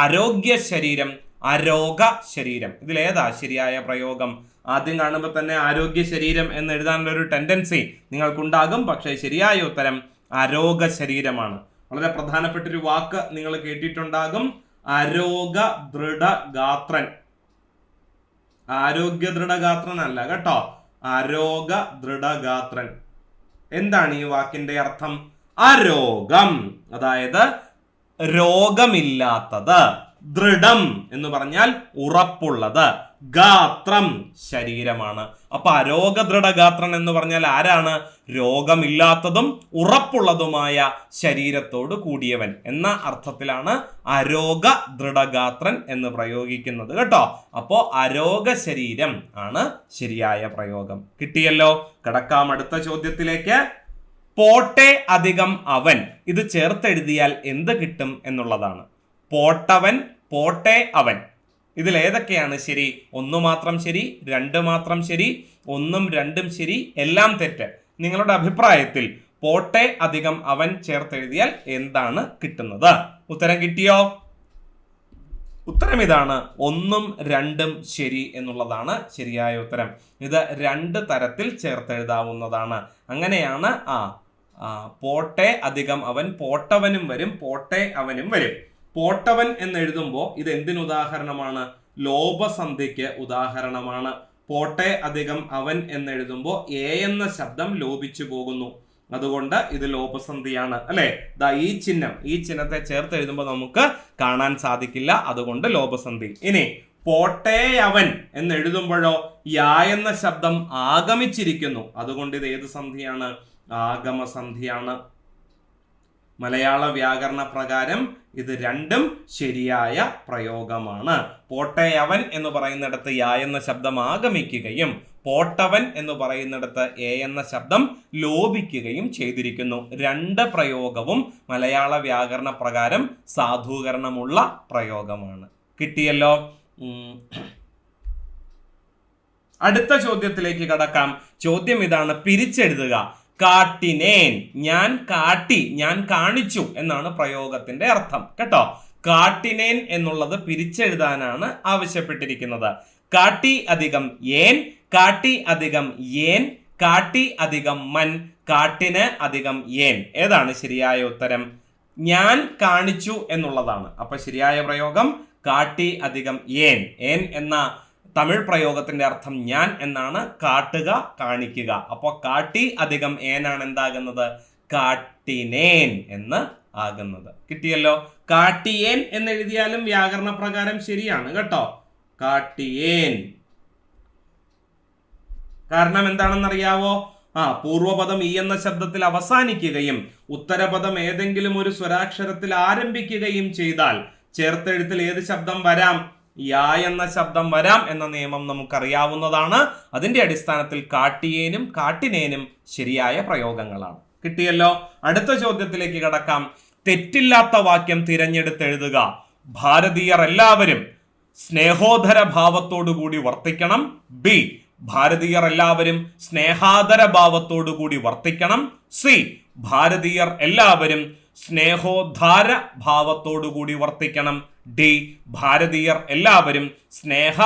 ആരോഗ്യ ശരീരം, അരോഗ ശരീരം. ഇതിലേതാ ശരിയായ പ്രയോഗം? ആദ്യം കാണുമ്പോൾ തന്നെ ആരോഗ്യ ശരീരം എന്ന് എഴുതാനുള്ള ഒരു ടെൻഡൻസി നിങ്ങൾക്കുണ്ടാകും. പക്ഷേ ശരിയായ ഉത്തരം അരോഗ ശരീരമാണ്. വളരെ പ്രധാനപ്പെട്ട ഒരു വാക്ക് നിങ്ങൾ കേട്ടിട്ടുണ്ടാകും, അരോഗ ദൃഢഗാത്രൻ. ആരോഗ്യ ദൃഢഗാത്രൻ അല്ല കേട്ടോ, അരോഗ ദൃഢഗാത്രൻ. എന്താണ് ഈ വാക്കിന്റെ അർത്ഥം? അരോഗം, അതായത് രോഗമില്ലാത്തത്. ദൃഢം എന്ന് പറഞ്ഞാൽ ഉറപ്പുള്ളത്, ഗാത്രം ശരീരമാണ്. അപ്പൊ അരോഗ ദൃഢഗാത്രൻ എന്ന് പറഞ്ഞാൽ ആരാണ്? രോഗമില്ലാത്തതും ഉറപ്പുള്ളതുമായ ശരീരത്തോട് കൂടിയവൻ എന്ന അർത്ഥത്തിലാണ് അരോഗ ദൃഢഗാത്രൻ എന്ന് പ്രയോഗിക്കുന്നത് കേട്ടോ. അപ്പോ അരോഗ ശരീരം ആണ് ശരിയായ പ്രയോഗം. കിട്ടിയല്ലോ. കടക്കാം അടുത്ത ചോദ്യത്തിലേക്ക്. പോട്ടെ അധികം അവൻ, ഇത് ചേർത്തെഴുതിയാൽ എന്ത് കിട്ടും എന്നുള്ളതാണ്. പോട്ടവൻ, പോട്ടെ അവൻ. ഇതിൽ ഏതൊക്കെയാണ് ശരി? 1 മാത്രം ശരി, 2 മാത്രം ശരി, 1ഉം 2ഉം ശരി, എല്ലാം തെറ്റ്. നിങ്ങളുടെ അഭിപ്രായത്തിൽ പോട്ടെ അധികം അവൻ ചേർത്തെഴുതിയാൽ എന്താണ് കിട്ടുന്നത്? ഉത്തരം കിട്ടിയോ? ഉത്തരം ഇതാണ്, 1ഉം 2ഉം ശരി എന്നുള്ളതാണ് ശരിയായ ഉത്തരം. ഇത് 2 തരത്തിൽ ചേർത്തെഴുതാവുന്നതാണ്. അങ്ങനെയാണ് പോട്ടെ അധികം അവൻ, പോട്ടവനും വരും, പോട്ടെ അവനും വരും. പോട്ടവൻ എന്ന് എഴുതുമ്പോൾ ഇത് എന്തിന് ഉദാഹരണമാണ്? ലോപസന്ധിക്ക് ഉദാഹരണമാണ്. പോട്ടെ അധികം അവൻ എന്ന് എഴുതുമ്പോൾ എ എന്ന ശബ്ദം ലോപിച്ചു പോകുന്നു, അതുകൊണ്ട് ഇത് ലോപസന്ധിയാണ് അല്ലെ. ഈ ചിഹ്നത്തെ ചേർത്ത് എഴുതുമ്പോൾ നമുക്ക് കാണാൻ സാധിക്കില്ല, അതുകൊണ്ട് ലോപസന്ധി. ഇനി പോട്ടെ അവൻ എന്ന് എഴുതുമ്പോഴോ യാ എന്ന ശബ്ദം ആഗമിച്ചിരിക്കുന്നു, അതുകൊണ്ട് ഇത് ഏത് സന്ധിയാണ്? ആഗമസന്ധിയാണ്. മലയാള വ്യാകരണ പ്രകാരം ഇത് രണ്ടും ശരിയായ പ്രയോഗമാണ്. പോട്ടെ അവൻ എന്ന് പറയുന്നിടത്ത് യാ എന്ന ശബ്ദം ആഗമിക്കുകയും പോട്ടവൻ എന്ന് പറയുന്നിടത്ത് എ എന്ന ശബ്ദം ലോപിക്കുകയും ചെയ്തിരിക്കുന്നു. 2 പ്രയോഗവും മലയാള വ്യാകരണ പ്രകാരം സാധൂകരണമുള്ള പ്രയോഗമാണ്. കിട്ടിയല്ലോ. അടുത്ത ചോദ്യത്തിലേക്ക് കടക്കാം. ചോദ്യം ഇതാണ്, പിരിച്ചെഴുതുക. കാട്ടിനേൻ, ഞാൻ കാട്ടി, ഞാൻ കാണിച്ചു എന്നാണ് പ്രയോഗത്തിന്റെ അർത്ഥം കേട്ടോ. കാട്ടിനേൻ എന്നുള്ളത് പിരിച്ചെഴുതാനാണ് ആവശ്യപ്പെട്ടിരിക്കുന്നത്. കാട്ടി അധികം ഏൻ, കാട്ടി അധികം ഏൻ, കാട്ടി അധികം മൻ, കാട്ടിന് അധികം ഏൻ. ഏതാണ് ശരിയായ ഉത്തരം? ഞാൻ കാണിച്ചു എന്നുള്ളതാണ്. അപ്പൊ ശരിയായ പ്രയോഗം കാട്ടി അധികം ഏൻ. ഏൻ എന്ന തമിഴ് പ്രയോഗത്തിന്റെ അർത്ഥം ഞാൻ എന്നാണ്, കാട്ടുക, കാണിക്കുക. അപ്പോൾ കാട്ടി അധികം ഏനാണ് എന്താകുന്നത്? കാട്ടിനേൻ എന്ന് ആകുന്നത്. കിട്ടിയല്ലോ. കാട്ടിയേൻ എന്ന് എഴുതിയാലും വ്യാകരണ പ്രകാരം ശരിയാണ് കേട്ടോ. കാട്ടിയേൻ. കാരണം എന്താണെന്നറിയാവോ? പൂർവപദം ഈ എന്ന ശബ്ദത്തിൽ അവസാനിക്കുകയും ഉത്തരപദം ഏതെങ്കിലും ഒരു സ്വരാക്ഷരത്തിൽ ആരംഭിക്കുകയും ചെയ്താൽ ചേർത്തെഴുത്തിൽ ഏത് ശബ്ദം വരാം? യാ എന്ന ശബ്ദം വരാം എന്ന നിയമം നമുക്കറിയാവുന്നതാണ്. അതിന്റെ അടിസ്ഥാനത്തിൽ കാട്ടിയേനും കാട്ടിനേനും ശരിയായ പ്രയോഗങ്ങളാണ്. കിട്ടിയല്ലോ. അടുത്ത ചോദ്യത്തിലേക്ക് കടക്കാം. തെറ്റില്ലാത്ത വാക്യം തിരഞ്ഞെടുത്തെഴുതുക. ഭാരതീയർ എല്ലാവരും സ്നേഹോദര ഭാവത്തോടുകൂടി വർത്തിക്കണം. ബി, ഭാരതീയർ എല്ലാവരും സ്നേഹാദര ഭാവത്തോടുകൂടി വർത്തിക്കണം. സി, ഭാരതീയർ എല്ലാവരും സ്നേഹോദ്ധാര ഭാവത്തോടുകൂടി വർത്തിക്കണം. ഡി, ഭാരതീയർ എല്ലാവരും സ്നേഹ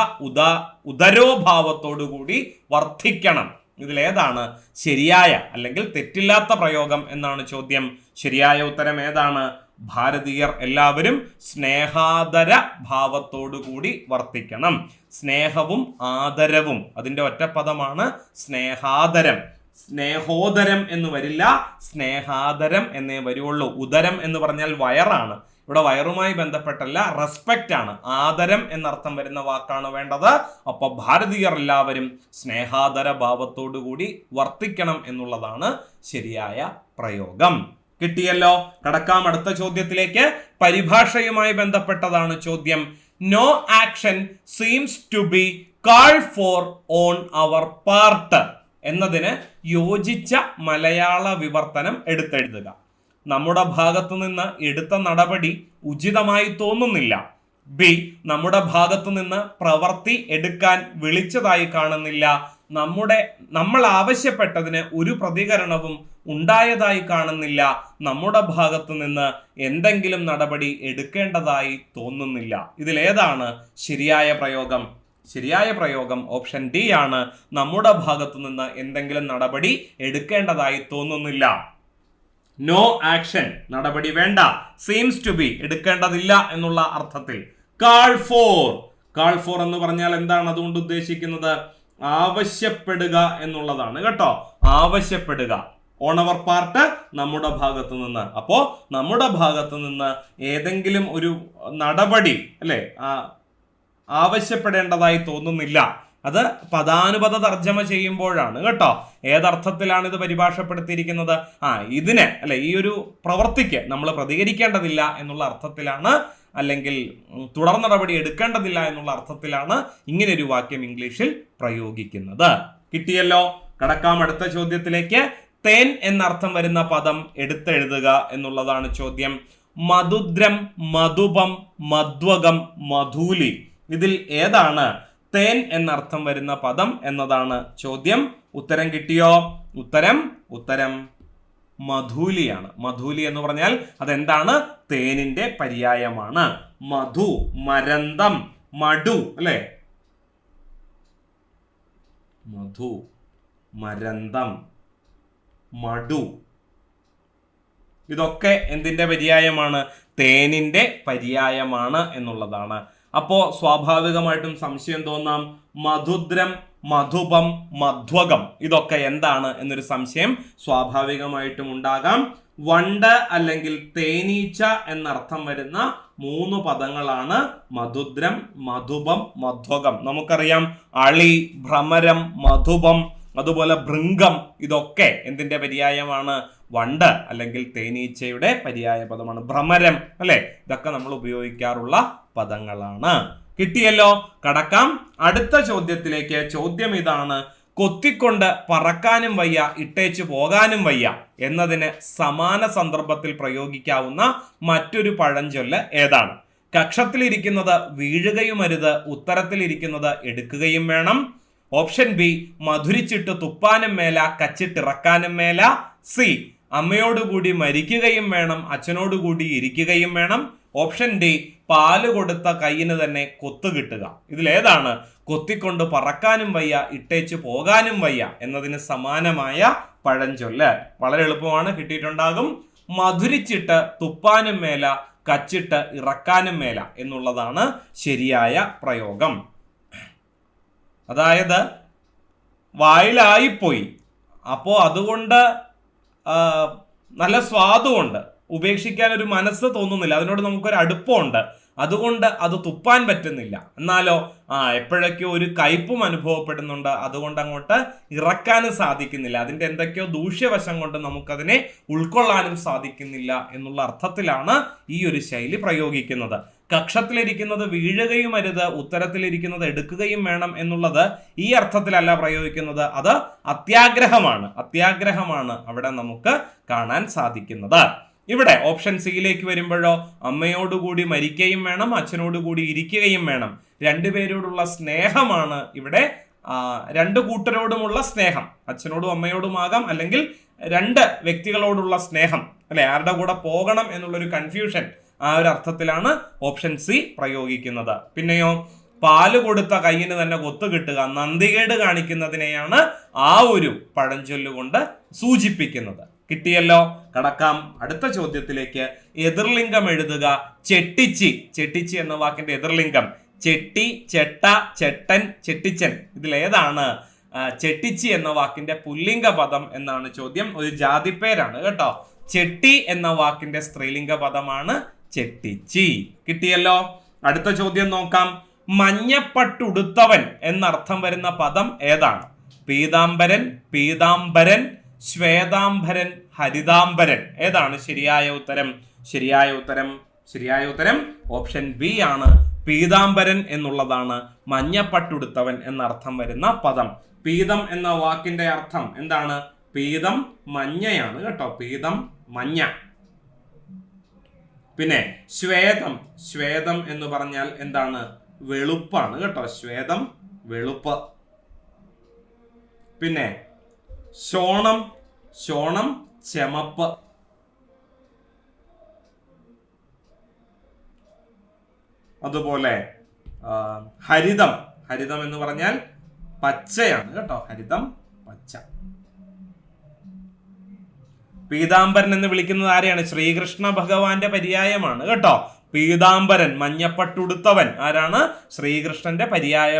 ഉദരോഭാവത്തോടുകൂടി വർദ്ധിക്കണം. ഇതിലേതാണ് ശരിയായ അല്ലെങ്കിൽ തെറ്റില്ലാത്ത പ്രയോഗം എന്നാണ് ചോദ്യം. ശരിയായ ഉത്തരം ഏതാണ്? ഭാരതീയർ എല്ലാവരും സ്നേഹാദര ഭാവത്തോടുകൂടി വർത്തിക്കണം. സ്നേഹവും ആദരവും അതിന്റെ ഒറ്റപ്പദമാണ് സ്നേഹാദരം. സ്നേഹോദരം എന്ന് വരില്ല, സ്നേഹാദരം എന്നേ വരുള്ളൂ. ഉദരം എന്ന് പറഞ്ഞാൽ വയറാണ്. ഇവിടെ വയറുമായി ബന്ധപ്പെട്ടല്ല, റെസ്പെക്റ്റ് ആണ്. ആദരം എന്നർത്ഥം വരുന്ന വാക്കാണ് വേണ്ടത്. അപ്പൊ ഭാരതീയർ എല്ലാവരും സ്നേഹാദര ഭാവത്തോടു കൂടി വർത്തിക്കണം എന്നുള്ളതാണ് ശരിയായ പ്രയോഗം. കിട്ടിയല്ലോ. കടക്കാം അടുത്ത ചോദ്യത്തിലേക്ക്. പരിഭാഷയുമായി ബന്ധപ്പെട്ടതാണ് ചോദ്യം. No action seems to be call for on our part എന്നതിന് യോജിച്ച മലയാള വിവർത്തനം എടുത്തെഴുതുക. നമ്മുടെ ഭാഗത്തു നിന്ന് എടുത്ത നടപടി ഉചിതമായി തോന്നുന്നില്ല. ബി, നമ്മുടെ ഭാഗത്തു നിന്ന് പ്രവൃത്തി എടുക്കാൻ വിളിച്ചതായി കാണുന്നില്ല. നമ്മൾ ആവശ്യപ്പെട്ടതിന് ഒരു പ്രതികരണവും ഉണ്ടായതായി കാണുന്നില്ല. നമ്മുടെ ഭാഗത്തു നിന്ന് എന്തെങ്കിലും നടപടി എടുക്കേണ്ടതായി തോന്നുന്നില്ല. ഇതിലേതാണ് ശരിയായ പ്രയോഗം? ശരിയായ പ്രയോഗം ഓപ്ഷൻ ഡി ആണ്. നമ്മുടെ ഭാഗത്തു നിന്ന് എന്തെങ്കിലും നടപടി എടുക്കേണ്ടതായി തോന്നുന്നില്ല. നോ ആക്ഷൻ, നടപടി വേണ്ട. സീംസ് ടു ബി, എടുക്കേണ്ടതില്ല എന്നുള്ള അർത്ഥത്തിൽ. കാൾ ഫോർ എന്ന് പറഞ്ഞാൽ എന്താണ് അതുകൊണ്ട് ഉദ്ദേശിക്കുന്നത്? ആവശ്യപ്പെടുക എന്നുള്ളതാണ് കേട്ടോ. ആവശ്യപ്പെടുക. ഓൺ അവർ പാർട്ട്, നമ്മുടെ ഭാഗത്തു നിന്ന്. അപ്പോ നമ്മുടെ ഭാഗത്തു നിന്ന് ഏതെങ്കിലും ഒരു നടപടി അല്ലെ ആവശ്യപ്പെടേണ്ടതായി തോന്നുന്നില്ല. അത് പദാനുപദ തർജ്ജമ ചെയ്യുമ്പോഴാണ് കേട്ടോ. ഏതർത്ഥത്തിലാണ് ഇത് പരിഭാഷപ്പെടുത്തിയിരിക്കുന്നത്? ഇതിന് അല്ലെ, ഈ ഒരു പ്രവൃത്തിക്ക് നമ്മൾ പ്രതികരിക്കേണ്ടതില്ല എന്നുള്ള അർത്ഥത്തിലാണ്, അല്ലെങ്കിൽ തുടർ നടപടി എടുക്കേണ്ടതില്ല എന്നുള്ള അർത്ഥത്തിലാണ് ഇങ്ങനൊരു വാക്യം ഇംഗ്ലീഷിൽ പ്രയോഗിക്കുന്നത്. കിട്ടിയല്ലോ. കടക്കാം അടുത്ത ചോദ്യത്തിലേക്ക്. തേൻ എന്നർത്ഥം വരുന്ന പദം എടുത്തെഴുതുക എന്നുള്ളതാണ് ചോദ്യം. മധുദ്രം, മധുപം, മധ്വകം, മധൂലി ഇതിൽ ഏതാണ് തേൻ എന്നർത്ഥം വരുന്ന പദം എന്നതാണ് ചോദ്യം. ഉത്തരം കിട്ടിയോ? ഉത്തരം മധൂലിയാണ്. മധൂലി എന്ന് പറഞ്ഞാൽ അതെന്താണ്? തേനിന്റെ പര്യായമാണ്. മധു, മരന്തം, മടു അല്ലെ? മധു, മരന്തം, മടു, ഇതൊക്കെ എന്തിന്റെ പര്യായമാണ്? തേനിന്റെ പര്യായമാണ് എന്നുള്ളതാണ്. അപ്പോ സ്വാഭാവികമായിട്ടും സംശയം തോന്നാം, മധുദ്രം, മധുപം, മധ്വകം ഇതൊക്കെ എന്താണ് എന്നൊരു സംശയം സ്വാഭാവികമായിട്ടും ഉണ്ടാകാം. വണ്ട് അല്ലെങ്കിൽ തേനീച്ച എന്നർത്ഥം വരുന്ന 3 പദങ്ങളാണ് മധുദ്രം, മധുപം, മധ്വകം. നമുക്കറിയാം അളി, ഭ്രമരം, മധുപം, അതുപോലെ ഭൃംഗം ഇതൊക്കെ എന്തിന്റെ പര്യായമാണ്? വണ്ട് അല്ലെങ്കിൽ തേനീച്ചയുടെ പര്യായ പദമാണ്. ഭ്രമരം അല്ലെ? ഇതൊക്കെ നമ്മൾ ഉപയോഗിക്കാറുള്ള പദങ്ങളാണ്. കിട്ടിയല്ലോ? കടക്കാം അടുത്ത ചോദ്യത്തിലേക്ക്. ചോദ്യം ഇതാണ്: കൊത്തിക്കൊണ്ട് പറക്കാനും വയ്യ, ഇട്ടേച്ചു പോകാനും വയ്യ എന്നതിന് സമാന സന്ദർഭത്തിൽ പ്രയോഗിക്കാവുന്ന മറ്റൊരു പഴഞ്ചൊല്ല് ഏതാണ്? കക്ഷത്തിലിരിക്കുന്നത് വീഴുകയുമരുത്, ഉത്തരത്തിലിരിക്കുന്നത് എടുക്കുകയും വേണം. ഓപ്ഷൻ ബി, മധുരിച്ചിട്ട് തുപ്പാനും മേല, കച്ചിട്ടിറക്കാനും മേല. സി, അമ്മയോടുകൂടി മരിക്കുകയും വേണം, അച്ഛനോടുകൂടി ഇരിക്കുകയും വേണം. ഓപ്ഷൻ ഡി, പാല് കൊടുത്ത കയ്യിന് തന്നെ കൊത്തു കിട്ടുക. ഇതിലേതാണ് കൊത്തിക്കൊണ്ട് പറക്കാനും വയ്യ, ഇട്ടേച്ചു പോകാനും വയ്യ എന്നതിന് സമാനമായ പഴഞ്ചൊല്ല്? വളരെ എളുപ്പമാണ്, കിട്ടിയിട്ടുണ്ടാകും. മധുരിച്ചിട്ട് തുപ്പാനും മേല, കച്ചിട്ട് ഇറക്കാനും മേല എന്നുള്ളതാണ് ശരിയായ പ്രയോഗം. അതായത് വായിലായിപ്പോയി, അപ്പോ അതുകൊണ്ട് നല്ല സ്വാദുണ്ട്, ഉപേക്ഷിക്കാൻ ഒരു മനസ്സ് തോന്നുന്നില്ല, അതിനോട് നമുക്കൊരു അടുപ്പമുണ്ട്, അതുകൊണ്ട് അത് തുപ്പാൻ പറ്റുന്നില്ല. എന്നാലോ എപ്പോഴൊക്കെയോ ഒരു കയ്പും അനുഭവപ്പെടുന്നുണ്ട്, അതുകൊണ്ട് അങ്ങോട്ട് ഇറക്കാനും സാധിക്കുന്നില്ല. അതിൻ്റെ എന്തൊക്കെയോ ദൂഷ്യവശം കൊണ്ട് നമുക്കതിനെ ഉൾക്കൊള്ളാനും സാധിക്കുന്നില്ല എന്നുള്ള അർത്ഥത്തിലാണ് ഈ ഒരു ശൈലി പ്രയോഗിക്കുന്നത്. കക്ഷത്തിലിരിക്കുന്നത് വീഴുകയും അരുത്, ഉത്തരത്തിലിരിക്കുന്നത് എടുക്കുകയും വേണം എന്നുള്ളത് ഈ അർത്ഥത്തിലല്ല പ്രയോഗിക്കുന്നത്. അത് അത്യാഗ്രഹമാണ് അവിടെ നമുക്ക് കാണാൻ സാധിക്കുന്നത്. ഇവിടെ ഓപ്ഷൻ സിയിലേക്ക് വരുമ്പോഴോ അമ്മയോടുകൂടി മരിക്കുകയും വേണം, അച്ഛനോടുകൂടി ഇരിക്കുകയും വേണം. രണ്ടുപേരോടുള്ള സ്നേഹമാണ് ഇവിടെ, രണ്ടു കൂട്ടരോടുമുള്ള സ്നേഹം, അച്ഛനോടും അമ്മയോടുമാകാം, അല്ലെങ്കിൽ 2 വ്യക്തികളോടുള്ള സ്നേഹം അല്ലെ, ആരുടെ കൂടെ പോകണം എന്നുള്ളൊരു കൺഫ്യൂഷൻ, ആ ഒരു അർത്ഥത്തിലാണ് ഓപ്ഷൻ സി പ്രയോഗിക്കുന്നത്. പിന്നെയോ പാല് കൊടുത്ത കയ്യിന് തന്നെ കൊത്തു കിട്ടുക, നന്ദികേട് കാണിക്കുന്നതിനെയാണ് ആ ഒരു പഴഞ്ചൊല്ലുകൊണ്ട് സൂചിപ്പിക്കുന്നത്. കിട്ടിയല്ലോ? കടക്കാം അടുത്ത ചോദ്യത്തിലേക്ക്. എതിർലിംഗം എഴുതുക. ചെട്ടിച്ചി എന്ന വാക്കിന്റെ എതിർലിംഗം ചെട്ടി, ചെട്ട, ചെട്ടൻ, ചെട്ടിച്ചൻ. ഇതിലേതാണ് ചെട്ടിച്ചി എന്ന വാക്കിന്റെ പുല്ലിംഗ പദം എന്നാണ് ചോദ്യം. ഒരു ജാതിപ്പേരാണ് കേട്ടോ. ചെട്ടി എന്ന വാക്കിന്റെ സ്ത്രീലിംഗ പദമാണ് ചെട്ടിച്ചി. കിട്ടിയല്ലോ? അടുത്ത ചോദ്യം നോക്കാം. മഞ്ഞപ്പട്ടുടുത്തവൻ എന്നർത്ഥം വരുന്ന പദം ഏതാണ്? പീതാംബരൻ, പീതാംബരൻ, ശ്വേതാംബരൻ, ഹരിതാംബരൻ. ഏതാണ് ശരിയായ ഉത്തരം? ശരിയായ ഉത്തരം ഓപ്ഷൻ ബി ആണ്. പീതാംബരൻ എന്നുള്ളതാണ് മഞ്ഞപ്പട്ടുടുത്തവൻ എന്നർത്ഥം വരുന്ന പദം. പീതം എന്ന വാക്കിന്റെ അർത്ഥം എന്താണ്? പീതം മഞ്ഞയാണ് കേട്ടോ, പീതം മഞ്ഞ. പിന്നെ ശ്വേതം എന്ന് പറഞ്ഞാൽ എന്താണ്? വെളുപ്പാണ് കേട്ടോ, ശ്വേതം വെളുപ്പ്. പിന്നെ ശോണം ചെമപ്പ്. അതുപോലെ ഹരിതം എന്ന് പറഞ്ഞാൽ പച്ചയാണ് കേട്ടോ, ഹരിതം പച്ച. പീതാംബരൻ എന്ന് വിളിക്കുന്നത് ആരെയാണ്? ശ്രീകൃഷ്ണ ഭഗവാന്റെ പര്യായമാണ് കേട്ടോ. പീതാംബരൻ, മഞ്ഞപ്പട്ടുടുത്തവൻ ആരാണ്? ശ്രീകൃഷ്ണന്റെ പര്യായ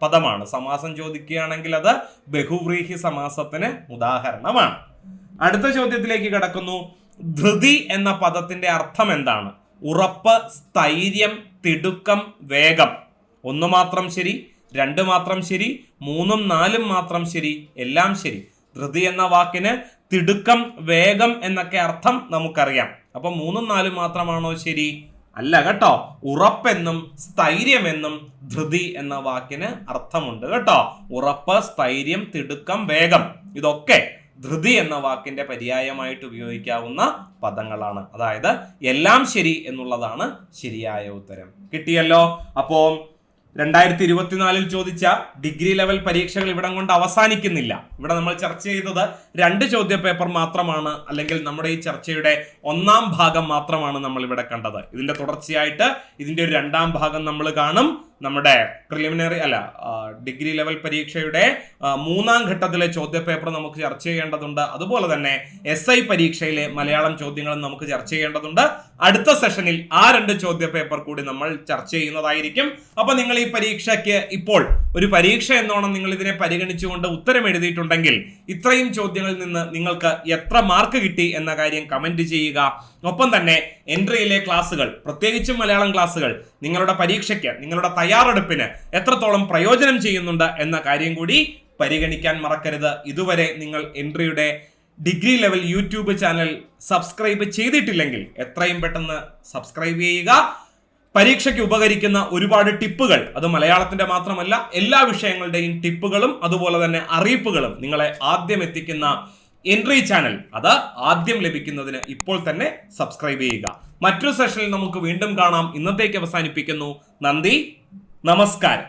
പദമാണ്. സമാസം ചോദിക്കുകയാണെങ്കിൽ അത് ബഹുവ്രീഹി സമാസത്തിന് ഉദാഹരണമാണ്. അടുത്ത ചോദ്യത്തിലേക്ക് കടക്കുന്നു. ധൃതി എന്ന പദത്തിന്റെ അർത്ഥം എന്താണ്? ഉറപ്പ്, സ്ഥൈര്യം, തിടുക്കം, വേഗം. 1 മാത്രം ശരി, 2 മാത്രം ശരി, 3ഉം 4ഉം മാത്രം ശരി, എല്ലാം ശരി. ധൃതി എന്ന വാക്കിന് തിടുക്കം, വേഗം എന്നൊക്കെ അർത്ഥം നമുക്കറിയാം. അപ്പൊ 3ഉം 4ഉം മാത്രമാണോ ശരി? അല്ല കേട്ടോ. ഉറപ്പെന്നും സ്ഥൈര്യമെന്നും ധൃതി എന്ന വാക്കിന് അർത്ഥമുണ്ട് കേട്ടോ. ഉറപ്പ്, സ്ഥൈര്യം, തിടുക്കം, വേഗം ഇതൊക്കെ ധൃതി എന്ന വാക്കിന്റെ പര്യായമായിട്ട് ഉപയോഗിക്കാവുന്ന പദങ്ങളാണ്. അതായത് എല്ലാം ശരി എന്നുള്ളതാണ് ശരിയായ ഉത്തരം. കിട്ടിയല്ലോ? അപ്പോ 2024 ചോദിച്ച ഡിഗ്രി ലെവൽ പരീക്ഷകൾ ഇവിടം കൊണ്ട് അവസാനിക്കുന്നില്ല. ഇവിടെ നമ്മൾ ചർച്ച ചെയ്തത് 2 ചോദ്യ പേപ്പർ മാത്രമാണ്, അല്ലെങ്കിൽ നമ്മുടെ ഈ ചർച്ചയുടെ 1-ാം ഭാഗം മാത്രമാണ് നമ്മൾ ഇവിടെ കണ്ടത്. ഇതിന്റെ തുടർച്ചയായിട്ട് ഇതിന്റെ ഒരു 2-ാം ഭാഗം നമ്മൾ കാണും. നമ്മുടെ പ്രിലിമിനറി ഡിഗ്രി ലെവൽ പരീക്ഷയുടെ 3-ാം ഘട്ടത്തിലെ ചോദ്യ പേപ്പർ നമുക്ക് ചർച്ച ചെയ്യേണ്ടതുണ്ട്. അതുപോലെ തന്നെ SI പരീക്ഷയിലെ മലയാളം ചോദ്യങ്ങളും നമുക്ക് ചർച്ച ചെയ്യേണ്ടതുണ്ട്. അടുത്ത സെഷനിൽ ആ 2 ചോദ്യ പേപ്പർ കൂടി നമ്മൾ ചർച്ച ചെയ്യുന്നതായിരിക്കും. അപ്പൊ നിങ്ങൾ ഈ പരീക്ഷയ്ക്ക് ഇപ്പോൾ ഒരു പരീക്ഷ എന്നോണം നിങ്ങൾ ഇതിനെ പരിഗണിച്ചുകൊണ്ട് ഉത്തരം എഴുതിയിട്ടുണ്ടെങ്കിൽ ഇത്രയും ചോദ്യങ്ങളിൽ നിന്ന് നിങ്ങൾക്ക് എത്ര മാർക്ക് കിട്ടി എന്ന കാര്യം കമന്റ് ചെയ്യുക. ഒപ്പം തന്നെ എൻട്രിയിലെ ക്ലാസ്സുകൾ, പ്രത്യേകിച്ചും മലയാളം ക്ലാസ്സുകൾ, നിങ്ങളുടെ പരീക്ഷയ്ക്ക്, നിങ്ങളുടെ തയ്യാറെടുപ്പിന് എത്രത്തോളം പ്രയോജനം ചെയ്യുന്നുണ്ട് എന്ന കാര്യം കൂടി പരിഗണിക്കാൻ മറക്കരുത്. ഇതുവരെ നിങ്ങൾ എൻട്രിയുടെ degree level YouTube channel subscribe ചെയ്തിട്ടില്ലെങ്കിൽ എത്രയും പെട്ടെന്ന് സബ്സ്ക്രൈബ് ചെയ്യുക. പരീക്ഷയ്ക്ക് ഉപകരിക്കുന്ന ഒരുപാട് ടിപ്പുകൾ, അത് മലയാളത്തിന്റെ മാത്രമല്ല എല്ലാ വിഷയങ്ങളുടെയും ടിപ്പുകളും അതുപോലെ തന്നെ അറിയിപ്പുകളും നിങ്ങളെ ആദ്യം എത്തിക്കുന്ന എൻട്രി ചാനൽ, അത് ആദ്യം ലഭിക്കുന്നതിന് ഇപ്പോൾ തന്നെ സബ്സ്ക്രൈബ് ചെയ്യുക. മറ്റൊരു സെഷനിൽ നമുക്ക് വീണ്ടും കാണാം. ഇന്നത്തേക്ക് അവസാനിപ്പിക്കുന്നു. നന്ദി, നമസ്കാരം.